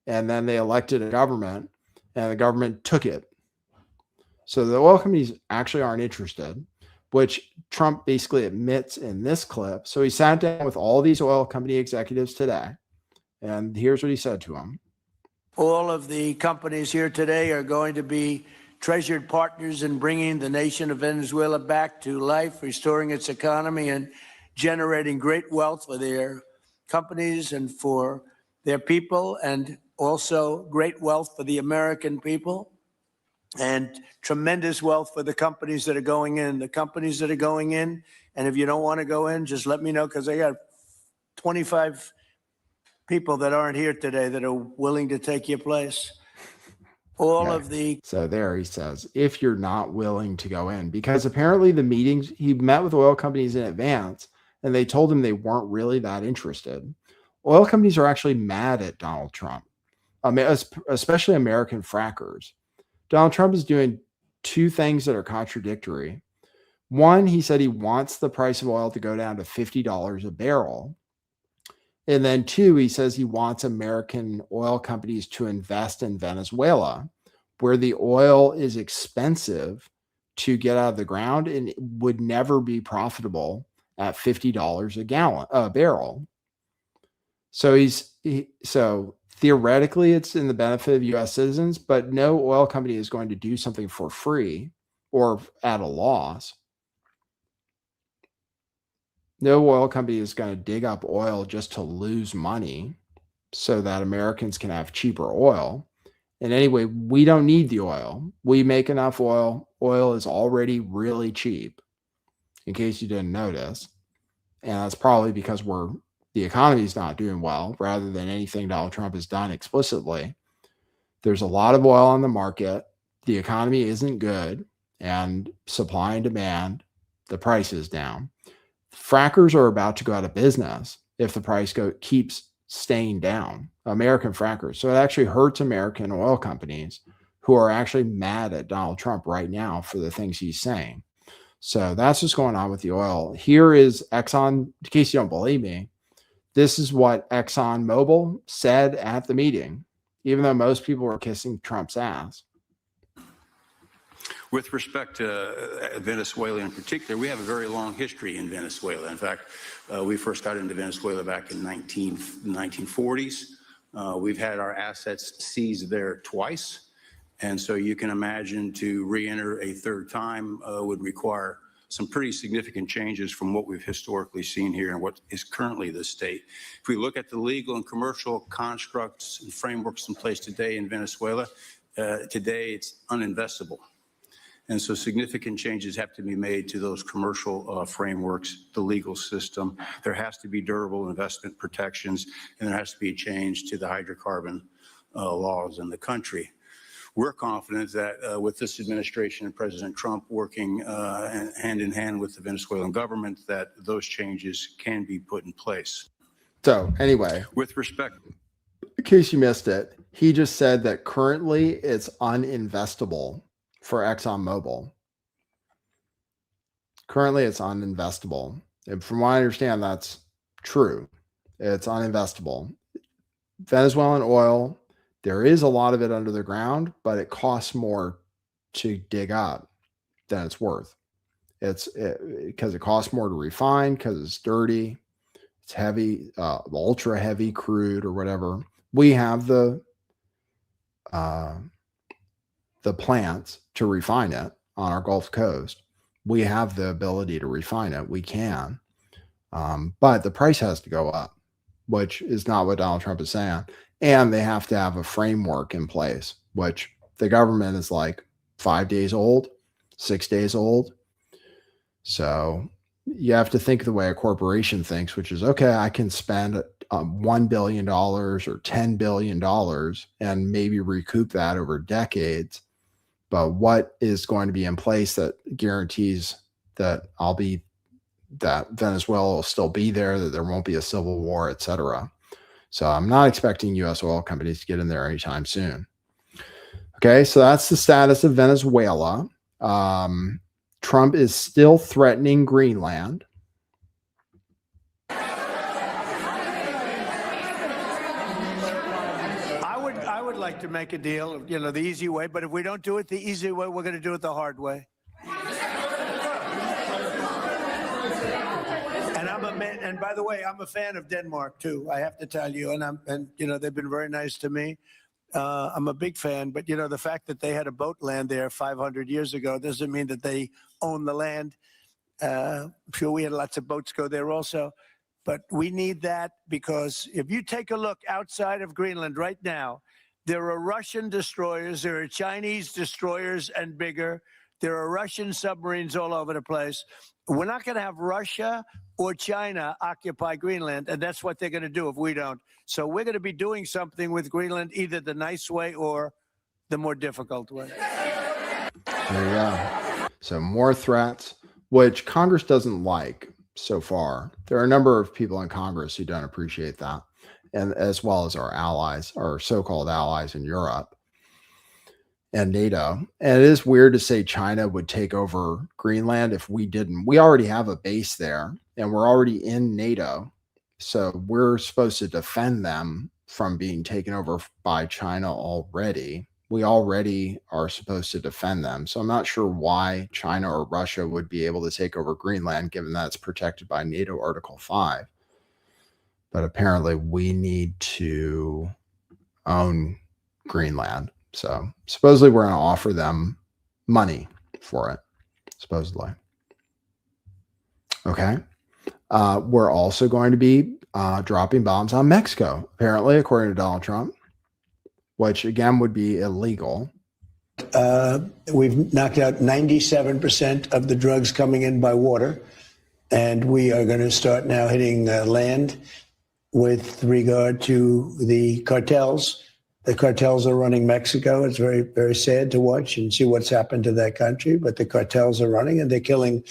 and then they elected a government, and the government took it. So the oil companies actually aren't interested, which Trump basically admits in this clip. So he sat down with all these oil company executives today, and here's what he said to them. All of the companies here today are going to be treasured partners in bringing the nation of Venezuela back to life, restoring its economy, and generating great wealth for their companies and for their people, and also great wealth for the American people, and tremendous wealth for the companies that are going in. The companies that are going in, and if you don't want to go in, just let me know, because I got 25 people that aren't here today that are willing to take your place. So there he says, if you're not willing to go in, because apparently the meetings, he met with oil companies in advance, and they told him they weren't really that interested. Oil companies are actually mad at Donald Trump, especially American frackers. Donald Trump is doing two things that are contradictory. One, he said he wants the price of oil to go down to $50 a barrel. And then two, he says he wants American oil companies to invest in Venezuela, where the oil is expensive to get out of the ground and would never be profitable at $50 a barrel. So so theoretically it's in the benefit of US citizens, but no oil company is going to do something for free or at a loss. No oil company is going to dig up oil just to lose money so that Americans can have cheaper oil. And anyway, we don't need the oil. We make enough oil. Oil is already really cheap, in case you didn't notice. And that's probably because the economy is not doing well, rather than anything Donald Trump has done explicitly. There's a lot of oil on the market. The economy isn't good, and supply and demand, the price is down. Frackers are about to go out of business if the price keeps staying down, American frackers. So it actually hurts American oil companies, who are actually mad at Donald Trump right now for the things he's saying. So that's what's going on with the oil. Here is Exxon, in case you don't believe me, this is what ExxonMobil said at the meeting, even though most people were kissing Trump's ass. With respect to Venezuela in particular, we have a very long history in Venezuela. In fact, we first got into Venezuela back in 1940s. We've had our assets seized there twice. And so you can imagine to re-enter a third time would require some pretty significant changes from what we've historically seen here and what is currently the state. If we look at the legal and commercial constructs and frameworks in place today in Venezuela, today it's uninvestable. And so significant changes have to be made to those commercial frameworks, the legal system. There has to be durable investment protections, and there has to be a change to the hydrocarbon laws in the country. We're confident that with this administration and President Trump working hand in hand with the Venezuelan government, that those changes can be put in place. So anyway, with respect, in case you missed it, he just said that currently it's uninvestable for ExxonMobil. Currently it's uninvestable. And from what I understand, that's true. It's uninvestable. Venezuelan oil, there is a lot of it under the ground, but it costs more to dig up than it's worth. It's because it costs more to refine, because it's dirty, it's heavy, ultra heavy crude or whatever. We have the plants to refine it. on our Gulf Coast. We have the ability to refine it. We can. But the price has to go up, which is not what Donald Trump is saying. And they have to have a framework in place, which the government is like 5 days old, 6 days old. So you have to think the way a corporation thinks, which is, okay, I can spend $1 billion or $10 billion and maybe recoup that over decades. But what is going to be in place that guarantees that that Venezuela will still be there, that there won't be a civil war, et cetera. So I'm not expecting U.S. oil companies to get in there anytime soon. Okay, so that's the status of Venezuela. Trump is still threatening Greenland. I would like to make a deal, the easy way, but if we don't do it the easy way, we're going to do it the hard way. And by the way, I'm a fan of Denmark too. I have to tell you, and they've been very nice to me. I'm a big fan, but the fact that they had a boat land there 500 years ago doesn't mean that they own the land. I'm sure we had lots of boats go there also, but we need that because if you take a look outside of Greenland right now, there are Russian destroyers, there are Chinese destroyers and bigger. There are Russian submarines all over the place. We're not going to have Russia or China occupy Greenland, and that's what they're going to do if we don't. So we're going to be doing something with Greenland, either the nice way or the more difficult way. There you go. So more threats, which Congress doesn't like so far. There are a number of people in Congress who don't appreciate that, and as well as our allies, our so-called allies in Europe and NATO. And it is weird to say China would take over Greenland if we didn't. We already have a base there and we're already in NATO. So we're supposed to defend them from being taken over by China already. We already are supposed to defend them. So I'm not sure why China or Russia would be able to take over Greenland, given that it's protected by NATO Article 5. But apparently we need to own Greenland. So supposedly we're going to offer them money for it, supposedly. Okay. We're also going to be dropping bombs on Mexico, apparently, according to Donald Trump, which again would be illegal. We've knocked out 97% of the drugs coming in by water, and we are going to start now hitting land with regard to the cartels. The cartels are running Mexico. It's very, very sad to watch and see what's happened to that country. But the cartels are running, and they're killing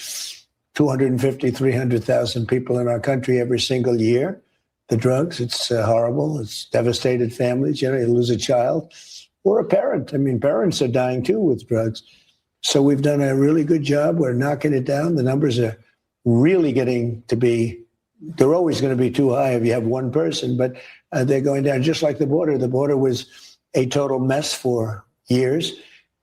250, 300,000 people in our country every single year. The drugs, it's horrible. It's devastated families. You lose a child or a parent. I mean, parents are dying too with drugs. So we've done a really good job. We're knocking it down. The numbers are really getting to be, they're always going to be too high if you have one person, but they're going down just like the border. The border was a total mess for years.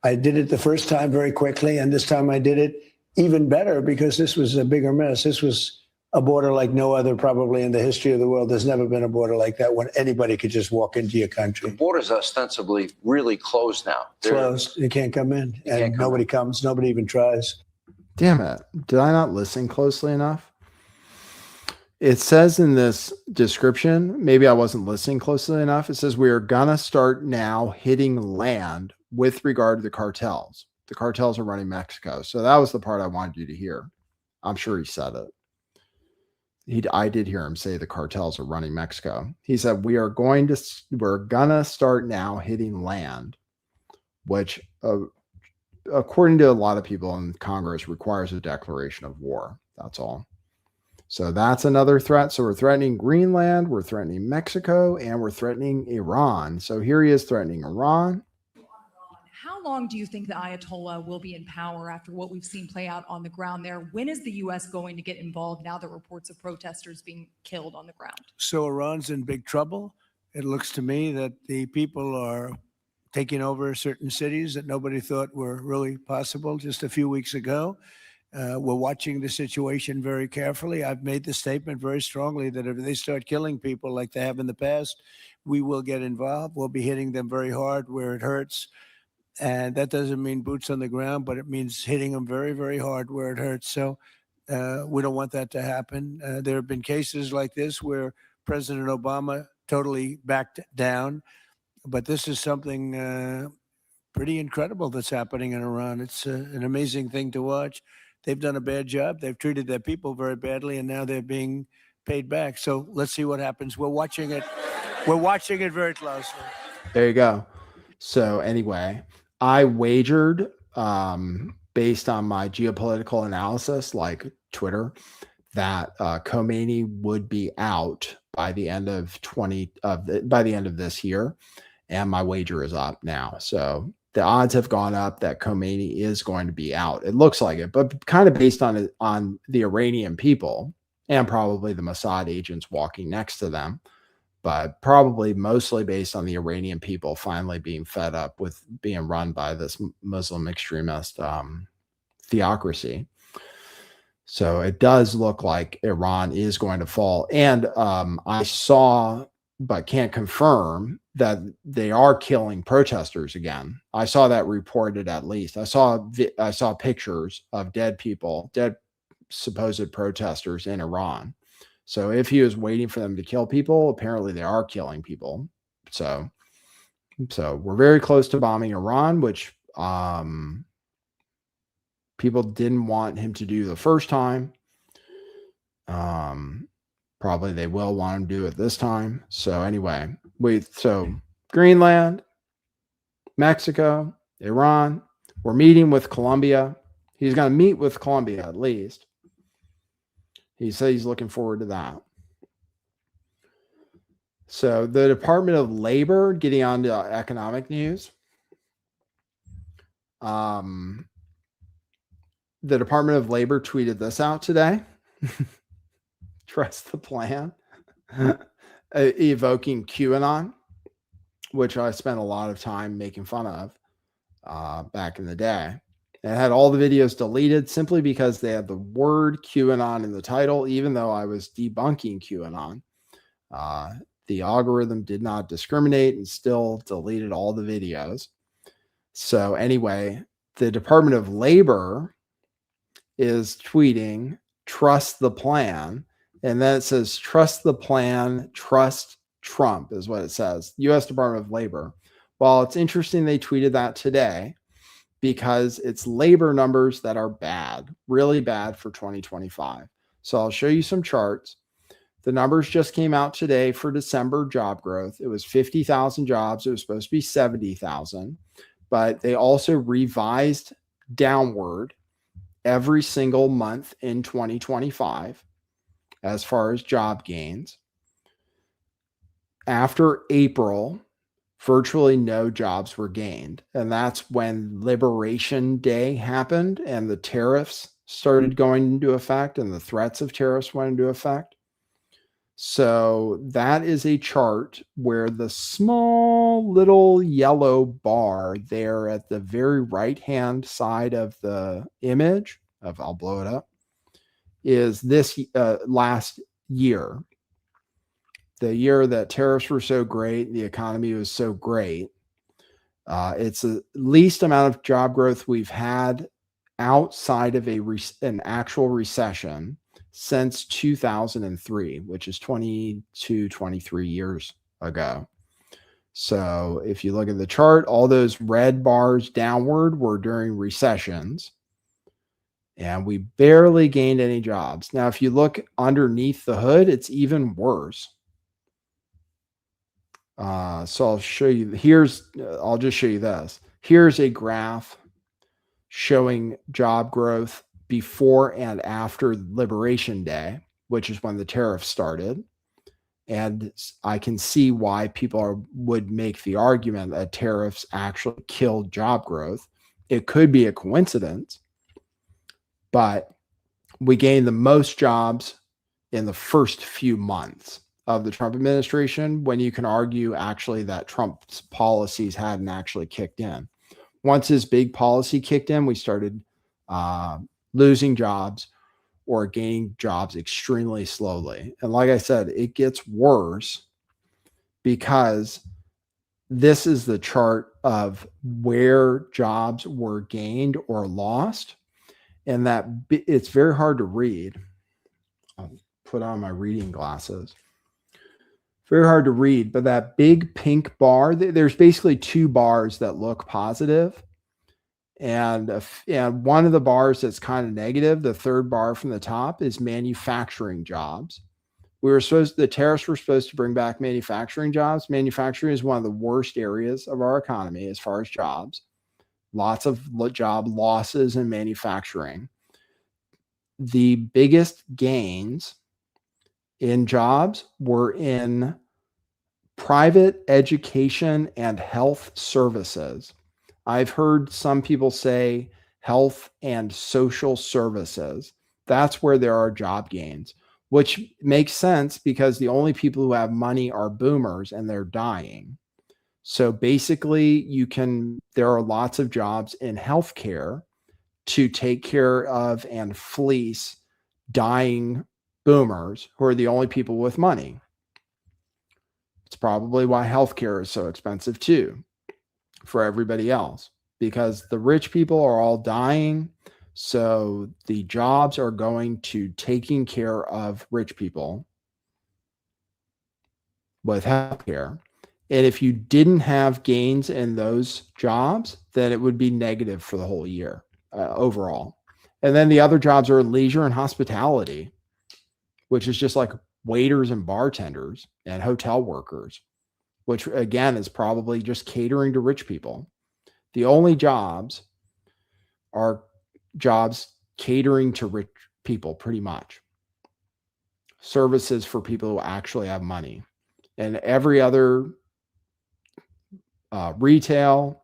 I did it the first time very quickly, and this time I did it even better because this was a bigger mess. This was a border like no other probably in the history of the world. There's never been a border like that when anybody could just walk into your country. The border's ostensibly really closed now. Closed. You can't come in, and nobody comes. Nobody even tries. Damn it. Did I not listen closely enough? It says in this description, maybe I wasn't listening closely enough. It says we are going to start now hitting land with regard to the cartels. The cartels are running Mexico. So that was the part I wanted you to hear. I'm sure he said it. I did hear him say the cartels are running Mexico. He said we're gonna start now hitting land, which according to a lot of people in Congress requires a declaration of war. That's all. So that's another threat. So we're threatening Greenland, we're threatening Mexico, and we're threatening Iran. So here he is threatening Iran. How long do you think the Ayatollah will be in power after what we've seen play out on the ground there? When is the U.S. going to get involved now that reports of protesters being killed on the ground? So Iran's in big trouble. It looks to me that the people are taking over certain cities that nobody thought were really possible just a few weeks ago. We're watching the situation very carefully. I've made the statement very strongly that if they start killing people like they have in the past, we will get involved. We'll be hitting them very hard where it hurts. And that doesn't mean boots on the ground, but it means hitting them very, very hard where it hurts. So we don't want that to happen. There have been cases like this where President Obama totally backed down. But this is something pretty incredible that's happening in Iran. It's an amazing thing to watch. They've done a bad job. They've treated their people very badly, and now they're being paid back. So let's see what happens. We're watching it. We're watching it very closely. There you go. So anyway, I wagered based on my geopolitical analysis, like Twitter, that Khomeini would be out by the end of by the end of this year, and my wager is up now. So the odds have gone up that Khomeini is going to be out. It looks like it, but kind of based on the Iranian people and probably the Mossad agents walking next to them, but probably mostly based on the Iranian people finally being fed up with being run by this Muslim extremist theocracy. So it does look like Iran is going to fall. And I saw, but can't confirm, that they are killing protesters again. I saw that reported at least. I saw pictures of dead people, dead supposed protesters in Iran. So if he was waiting for them to kill people, apparently they are killing people. So we're very close to bombing Iran, which people didn't want him to do the first time. Probably they will want him to do it this time. So anyway, so Greenland, Mexico, Iran, we're meeting with Colombia. He's going to meet with Colombia at least. He said he's looking forward to that. So the Department of Labor, getting on to economic news. The Department of Labor tweeted this out today. Trust the plan. Evoking QAnon, which I spent a lot of time making fun of back in the day. It had all the videos deleted simply because they had the word QAnon in the title, even though I was debunking QAnon. The algorithm did not discriminate and still deleted all the videos. So anyway, the Department of Labor is tweeting, trust the plan. And then it says, trust the plan, trust Trump is what it says. U.S. Department of Labor. Well, it's interesting they tweeted that today because it's labor numbers that are bad, really bad for 2025. So I'll show you some charts. The numbers just came out today for December job growth. It was 50,000 jobs. It was supposed to be 70,000, but they also revised downward every single month in 2025 as far as job gains. After April, virtually no jobs were gained. And that's when Liberation Day happened and the tariffs started going into effect and the threats of tariffs went into effect. So that is a chart where the small little yellow bar there at the very right-hand side of the image, I'll blow it up, is this last year. The year that tariffs were so great, the economy was so great. It's the least amount of job growth we've had outside of an actual recession since 2003, which is 23 years ago. So if you look at the chart, all those red bars downward were during recessions. And we barely gained any jobs. Now, if you look underneath the hood, it's even worse. So I'll show you. I'll just show you this. Here's a graph showing job growth before and after Liberation Day, which is when the tariffs started. And I can see why people would make the argument that tariffs actually killed job growth. It could be a coincidence, but we gained the most jobs in the first few months of the Trump administration, when you can argue actually that Trump's policies hadn't actually kicked in. Once his big policy kicked in, we started losing jobs or gaining jobs extremely slowly. And like I said, it gets worse because this is the chart of where jobs were gained or lost. And that it's very hard to read. I'll put on my reading glasses. Very hard to read, but that big pink bar, there's basically two bars that look positive. And one of the bars that's kind of negative, the third bar from the top, is manufacturing jobs. The tariffs were supposed to bring back manufacturing jobs. Manufacturing is one of the worst areas of our economy as far as jobs. Lots of job losses in manufacturing. The biggest gains in jobs were in private education and health services. I've heard some people say health and social services. That's where there are job gains, which makes sense because the only people who have money are boomers and they're dying. So basically, there are lots of jobs in healthcare to take care of and fleece dying boomers who are the only people with money. It's probably why healthcare is so expensive too for everybody else, because the rich people are all dying. So the jobs are going to taking care of rich people with healthcare. And if you didn't have gains in those jobs, then it would be negative for the whole year overall. And then the other jobs are leisure and hospitality, which is just like waiters and bartenders and hotel workers, which again is probably just catering to rich people. The only jobs are jobs catering to rich people, pretty much. Services for people who actually have money. And every other retail,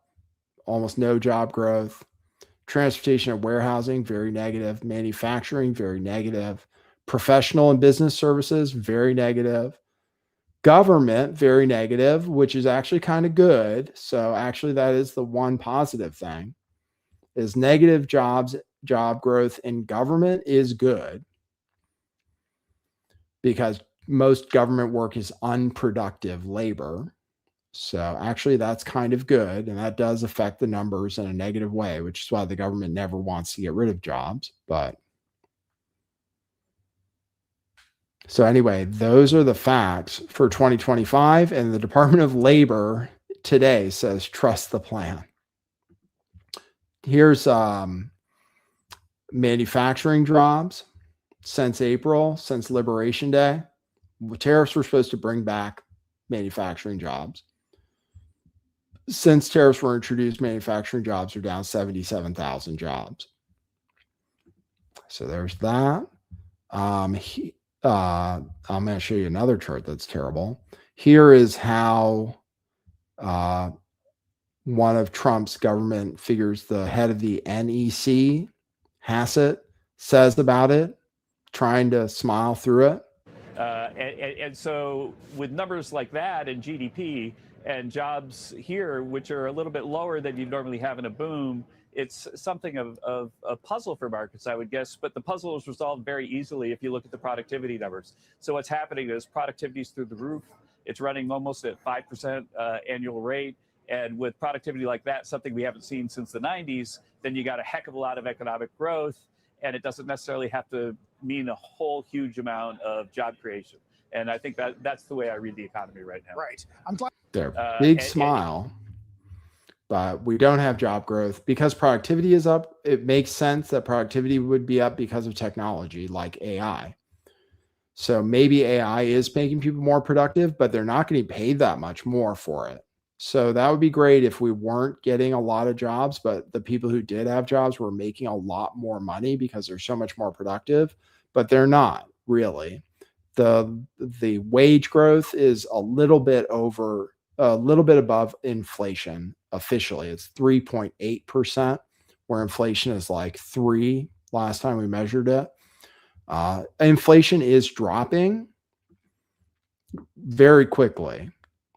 almost no job growth. Transportation and warehousing, very negative. Manufacturing, very negative. Professional and business services, very negative. Government, very negative, which is actually kind of good. So actually that is the one positive thing, is negative job growth in government is good, because most government work is unproductive labor. So actually that's kind of good. And that does affect the numbers in a negative way, which is why the government never wants to get rid of jobs. But so anyway, those are the facts for 2025. And the Department of Labor today says, trust the plan. Here's manufacturing jobs since April, since Liberation Day. Tariffs were supposed to bring back manufacturing jobs. Since tariffs were introduced, manufacturing jobs are down 77,000 jobs. So there's that. I'm going to show you another chart that's terrible. Here is how one of Trump's government figures, the head of the NEC, Hassett, says about it, trying to smile through it. And so with numbers like that and GDP and jobs here, which are a little bit lower than you normally have in a boom, it's something of a puzzle for markets, I would guess. But the puzzle is resolved very easily if you look at the productivity numbers. So what's happening is productivity is through the roof. It's running almost at 5% annual rate. And with productivity like that, something we haven't seen since the 90s, then you got a heck of a lot of economic growth. And it doesn't necessarily have to mean a whole huge amount of job creation. And I think that's the way I read the economy right now. Right. I'm glad. There, big smile. But we don't have job growth because productivity is up. It makes sense that productivity would be up because of technology like AI. So maybe AI is making people more productive, but they're not getting paid that much more for it. So that would be great if we weren't getting a lot of jobs, but the people who did have jobs were making a lot more money because they're so much more productive, but they're not really. The wage growth is a little bit above inflation. Officially, it's 3.8%, where inflation is like 3 last time we measured it. Inflation is dropping very quickly.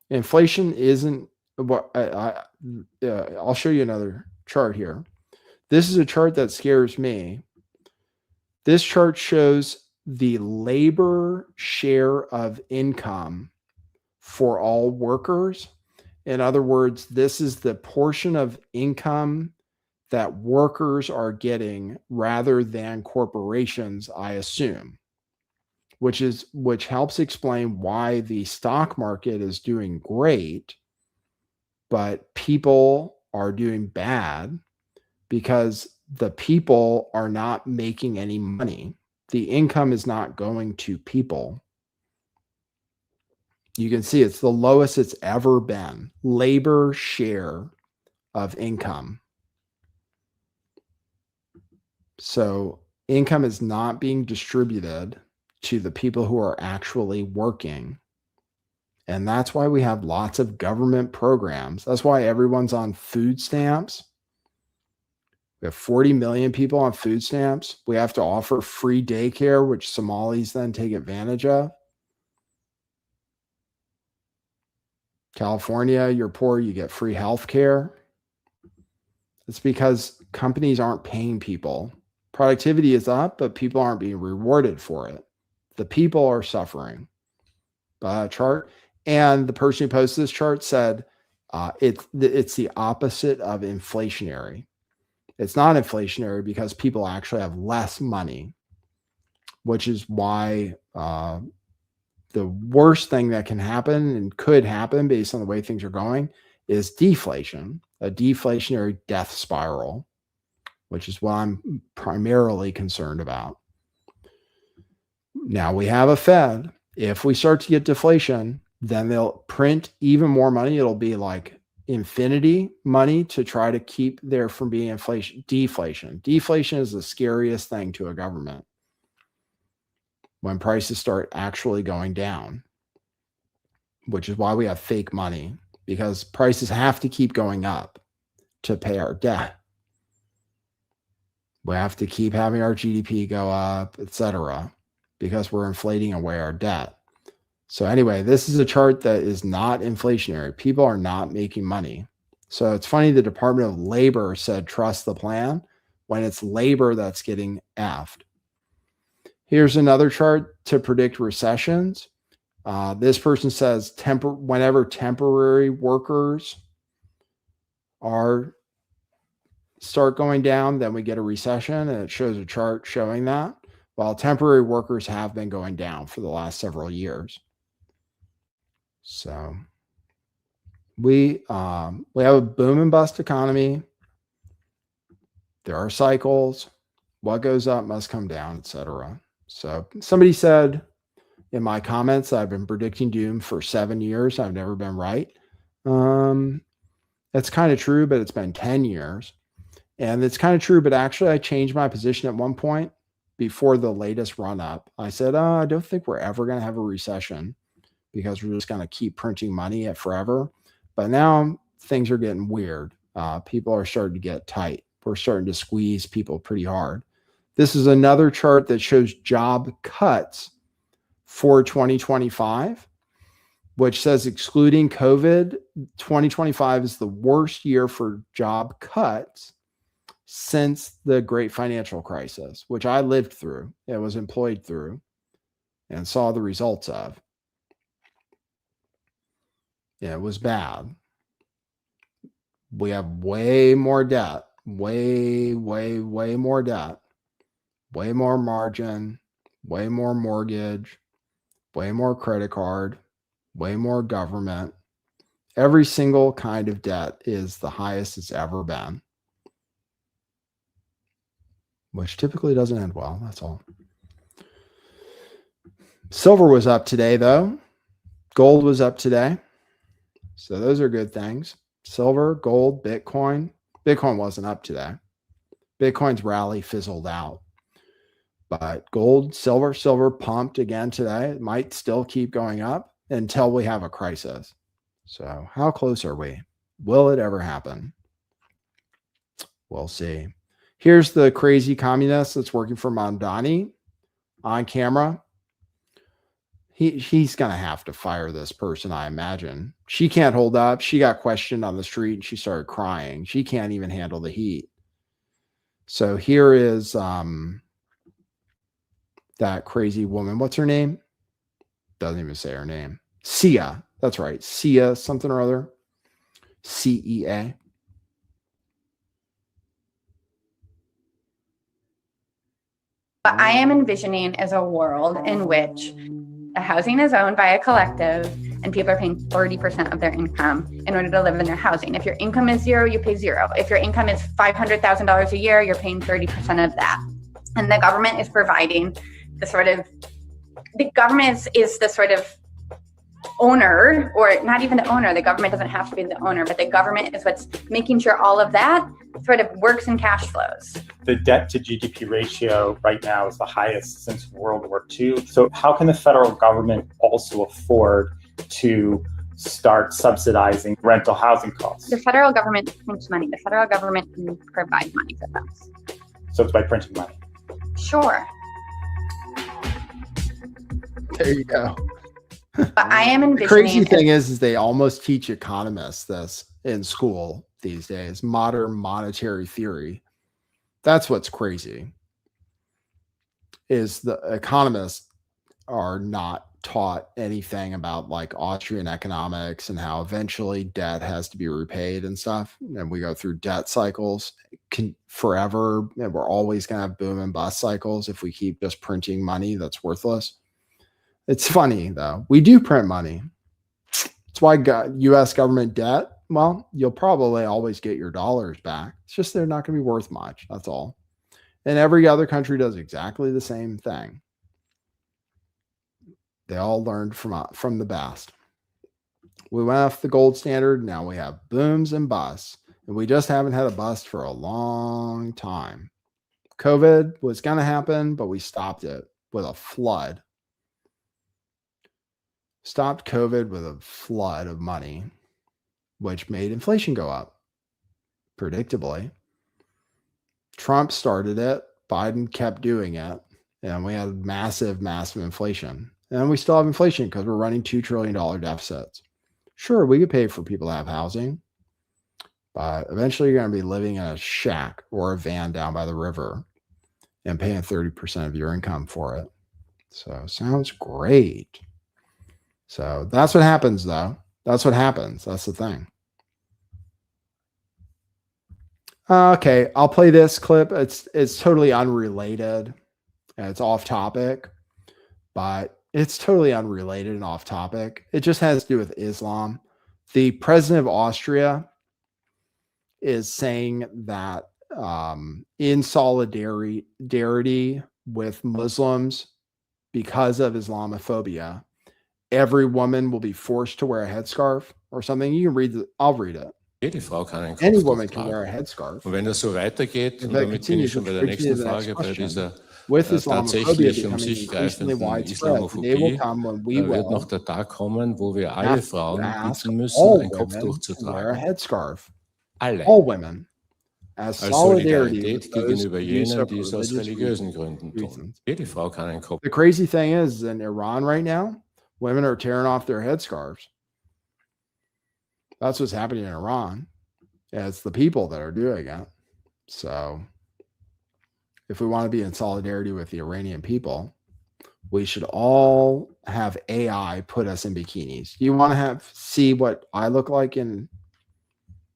Inflation isn't what I'll show you another chart here. This is a chart that scares me. This chart shows the labor share of income for all workers. In other words, this is the portion of income that workers are getting rather than corporations, I assume, which helps explain why the stock market is doing great, but people are doing bad because the people are not making any money. The income is not going to people. You can see it's the lowest it's ever been. Labor share of income. So income is not being distributed to the people who are actually working. And that's why we have lots of government programs. That's why everyone's on food stamps. We have 40 million people on food stamps. We have to offer free daycare, which Somalis then take advantage of. California, you're poor, you get free health care. It's because companies aren't paying people. Productivity is up, but people aren't being rewarded for it. The people are suffering. Chart. And the person who posted this chart said it's the opposite of inflationary. It's not inflationary because people actually have less money, which is why the worst thing that can happen and could happen based on the way things are going is deflation, a deflationary death spiral, which is what I'm primarily concerned about. Now we have a Fed. If we start to get deflation, then they'll print even more money. It'll be like infinity money to try to keep there from being deflation. Deflation is the scariest thing to a government when prices start actually going down, which is why we have fake money, because prices have to keep going up to pay our debt. We have to keep having our GDP go up, etc., because we're inflating away our debt. So anyway, this is a chart that is not inflationary. People are not making money. So it's funny the Department of Labor said trust the plan when it's labor that's getting effed. Here's another chart to predict recessions. This person says whenever temporary workers start going down, then we get a recession, and it shows a chart showing that, while temporary workers have been going down for the last several years. So we have a boom and bust economy. There are cycles. What goes up must come down, etc. So somebody said in my comments, I've been predicting doom for 7 years. I've never been right. That's kind of true, but it's been 10 years. And it's kind of true, but actually I changed my position at one point before the latest run up. I said, I don't think we're ever going to have a recession because we're just going to keep printing money at forever. But now things are getting weird. People are starting to get tight. We're starting to squeeze people pretty hard. This is another chart that shows job cuts for 2025, which says excluding COVID, 2025 is the worst year for job cuts since the great financial crisis, which I lived through and was employed through and saw the results of. Yeah, it was bad. We have way more debt, way more debt, way more margin, way more mortgage, way more credit card, way more government. Every single kind of debt is the highest it's ever been, which typically doesn't end well. That's all. Silver was up today, though. Gold was up today. So those are good things. Silver, gold, Bitcoin. Bitcoin wasn't up today. Bitcoin's rally fizzled out. But gold, silver pumped again today. It might still keep going up until we have a crisis. So how close are we? Will it ever happen? We'll see. Here's the crazy communist that's working for Mamdani on camera. He's going to have to fire this person, I imagine. She can't hold up. She got questioned on the street and she started crying. She can't even handle the heat. So here is that crazy woman. What's her name? Doesn't even say her name. Sia. That's right. Sia something or other. CEA. What I am envisioning is a world in which the housing is owned by a collective and people are paying 30% of their income in order to live in their housing. If your income is zero, you pay zero. If your income is $500,000 a year, you're paying 30% of that. And the government is providing the government is the sort of owner, or not even the owner. The government doesn't have to be the owner, but the government is what's making sure all of that sort of works in cash flows. The debt to GDP ratio right now is the highest since World War II. So how can the federal government also afford to start subsidizing rental housing costs? The federal government prints money. The federal government can provide money for them. So it's by printing money. Sure. There you go. But I am envisioning. The crazy thing is they almost teach economists this in school these days, modern monetary theory. That's what's crazy, is the economists are not taught anything about like Austrian economics and how eventually debt has to be repaid and stuff. And we go through debt cycles forever, and we're always going to have boom and bust cycles if we keep just printing money that's worthless. It's funny, though. We do print money. It's why U.S. government debt, well, you'll probably always get your dollars back. It's just they're not going to be worth much. That's all. And every other country does exactly the same thing. They all learned from the best. We went off the gold standard. Now we have booms and busts. And we just haven't had a bust for a long time. COVID was going to happen, but we stopped it with a flood. Stopped COVID with a flood of money, which made inflation go up, predictably. Trump started it. Biden kept doing it. And we had massive, massive inflation. And we still have inflation because we're running $2 trillion deficits. Sure, we could pay for people to have housing, but eventually you're going to be living in a shack or a van down by the river and paying 30% of your income for it. So sounds great. So that's what happens, though. That's what happens. That's the thing. Okay, I'll play this clip. It's totally unrelated. It's off topic, but it's totally unrelated and off topic. It just has to do with Islam. The president of Austria is saying that in solidarity with Muslims because of Islamophobia, every woman will be forced to wear a headscarf or something. You can read it. I'll read it. Jede Frau kann ein Any Kopftuch woman can tragen. wear a headscarf. Und wenn das so weitergeht, und damit bin ich schon bei der nächsten Frage, bei dieser tatsächlich sich greifenden Islamophobie, wird noch der Tag kommen, wo wir alle Frauen bitten müssen, ein Kopftuch zu tragen. Alle. All women. Als Solidarität gegenüber jenen, die es aus religiösen Gründen tun. Jede Frau kann ein Kopftuch. The crazy thing is, in Iran right now, women are tearing off their headscarves. That's what's happening in Iran. Yeah, it's the people that are doing it. So if we want to be in solidarity with the Iranian people, we should all have AI put us in bikinis. Do you want to see what I look like in?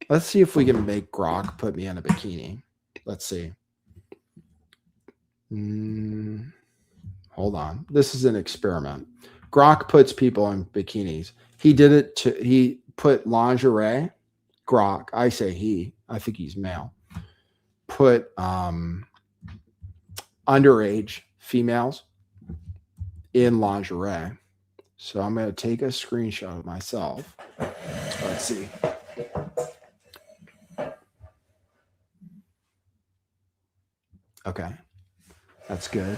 Let's see if we can make Grok put me in a bikini. Let's see. Hold on. This is an experiment. Grok puts people in bikinis. He put lingerie. Grok, I say he, I think he's male, put underage females in lingerie. So I'm going to take a screenshot of myself. Let's see. Okay, that's good.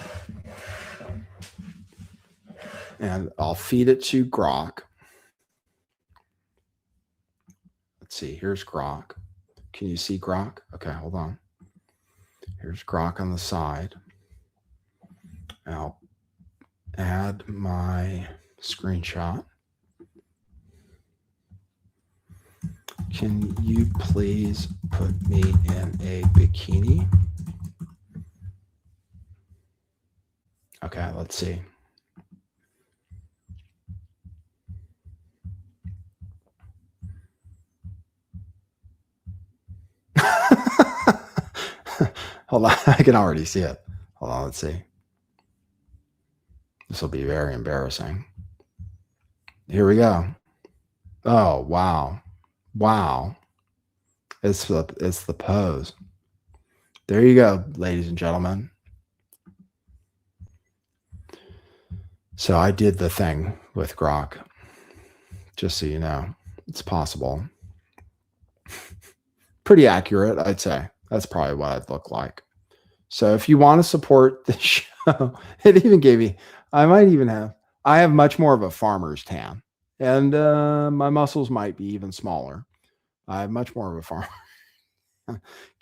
And I'll feed it to Grok. Let's see, here's Grok. Can you see Grok? Okay, hold on. Here's Grok on the side. I'll add my screenshot. Can you please put me in a bikini? Okay, let's see. Hold on. I can already see it. Hold on. Let's see. This will be very embarrassing. Here we go. Oh, wow. Wow. It's the pose. There you go, ladies and gentlemen. So I did the thing with Grok. Just so you know, it's possible. Pretty accurate, I'd say. That's probably what I'd look like. So if you want to support the show, it even gave me, I have much more of a farmer's tan. And my muscles might be even smaller. I have much more of a farmer.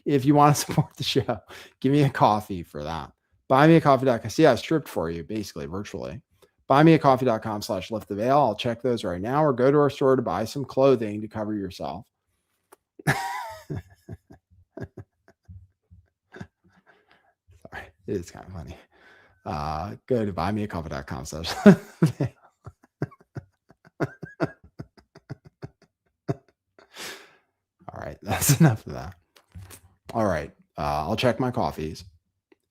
If you want to support the show, give me a coffee for that. Buymeacoffee.com. See, I stripped for you, basically, virtually. Buymeacoffee.com/lifttheveil. I'll check those right now, or go to our store to buy some clothing to cover yourself. Sorry, it's kind of funny. Go to buymeacoffee.com/lifttheveil. All right, that's enough of that. All right, I'll check my coffees.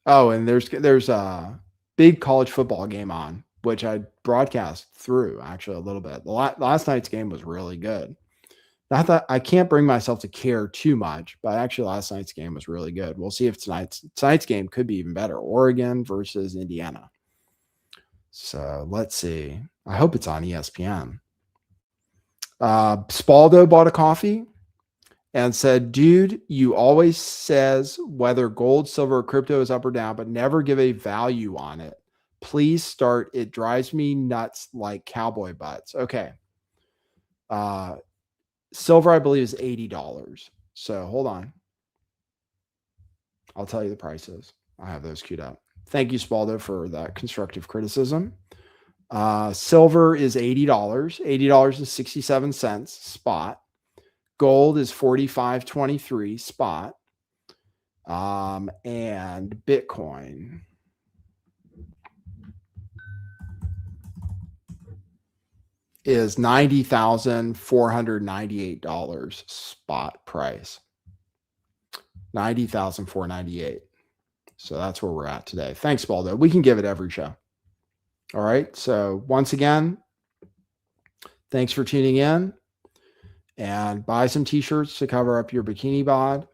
Oh, and there's a big college football game on, which I broadcast through actually a little bit. Last night's game was really good. Not that I can't bring myself to care too much, but actually last night's game was really good. We'll see if tonight's game could be even better. Oregon versus Indiana. So let's see. I hope it's on ESPN. Spaldo bought a coffee and said, dude, you always says whether gold, silver, or crypto is up or down, but never give a value on it. Please start. It drives me nuts like cowboy butts. Okay. Silver, I believe, is $80. So hold on. I'll tell you the prices. I have those queued up. Thank you, Spaldo, for that constructive criticism. Silver is $80. $80.67 spot. Gold is $45.23 spot. And Bitcoin is $90,498 spot price. $90,498. So that's where we're at today. Thanks, Baldo. We can give it every show. All right. So once again, thanks for tuning in, and buy some t-shirts to cover up your bikini bod.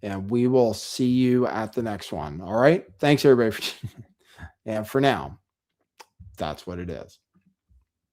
And we will see you at the next one. All right. Thanks, everybody. And for now, that's what it is.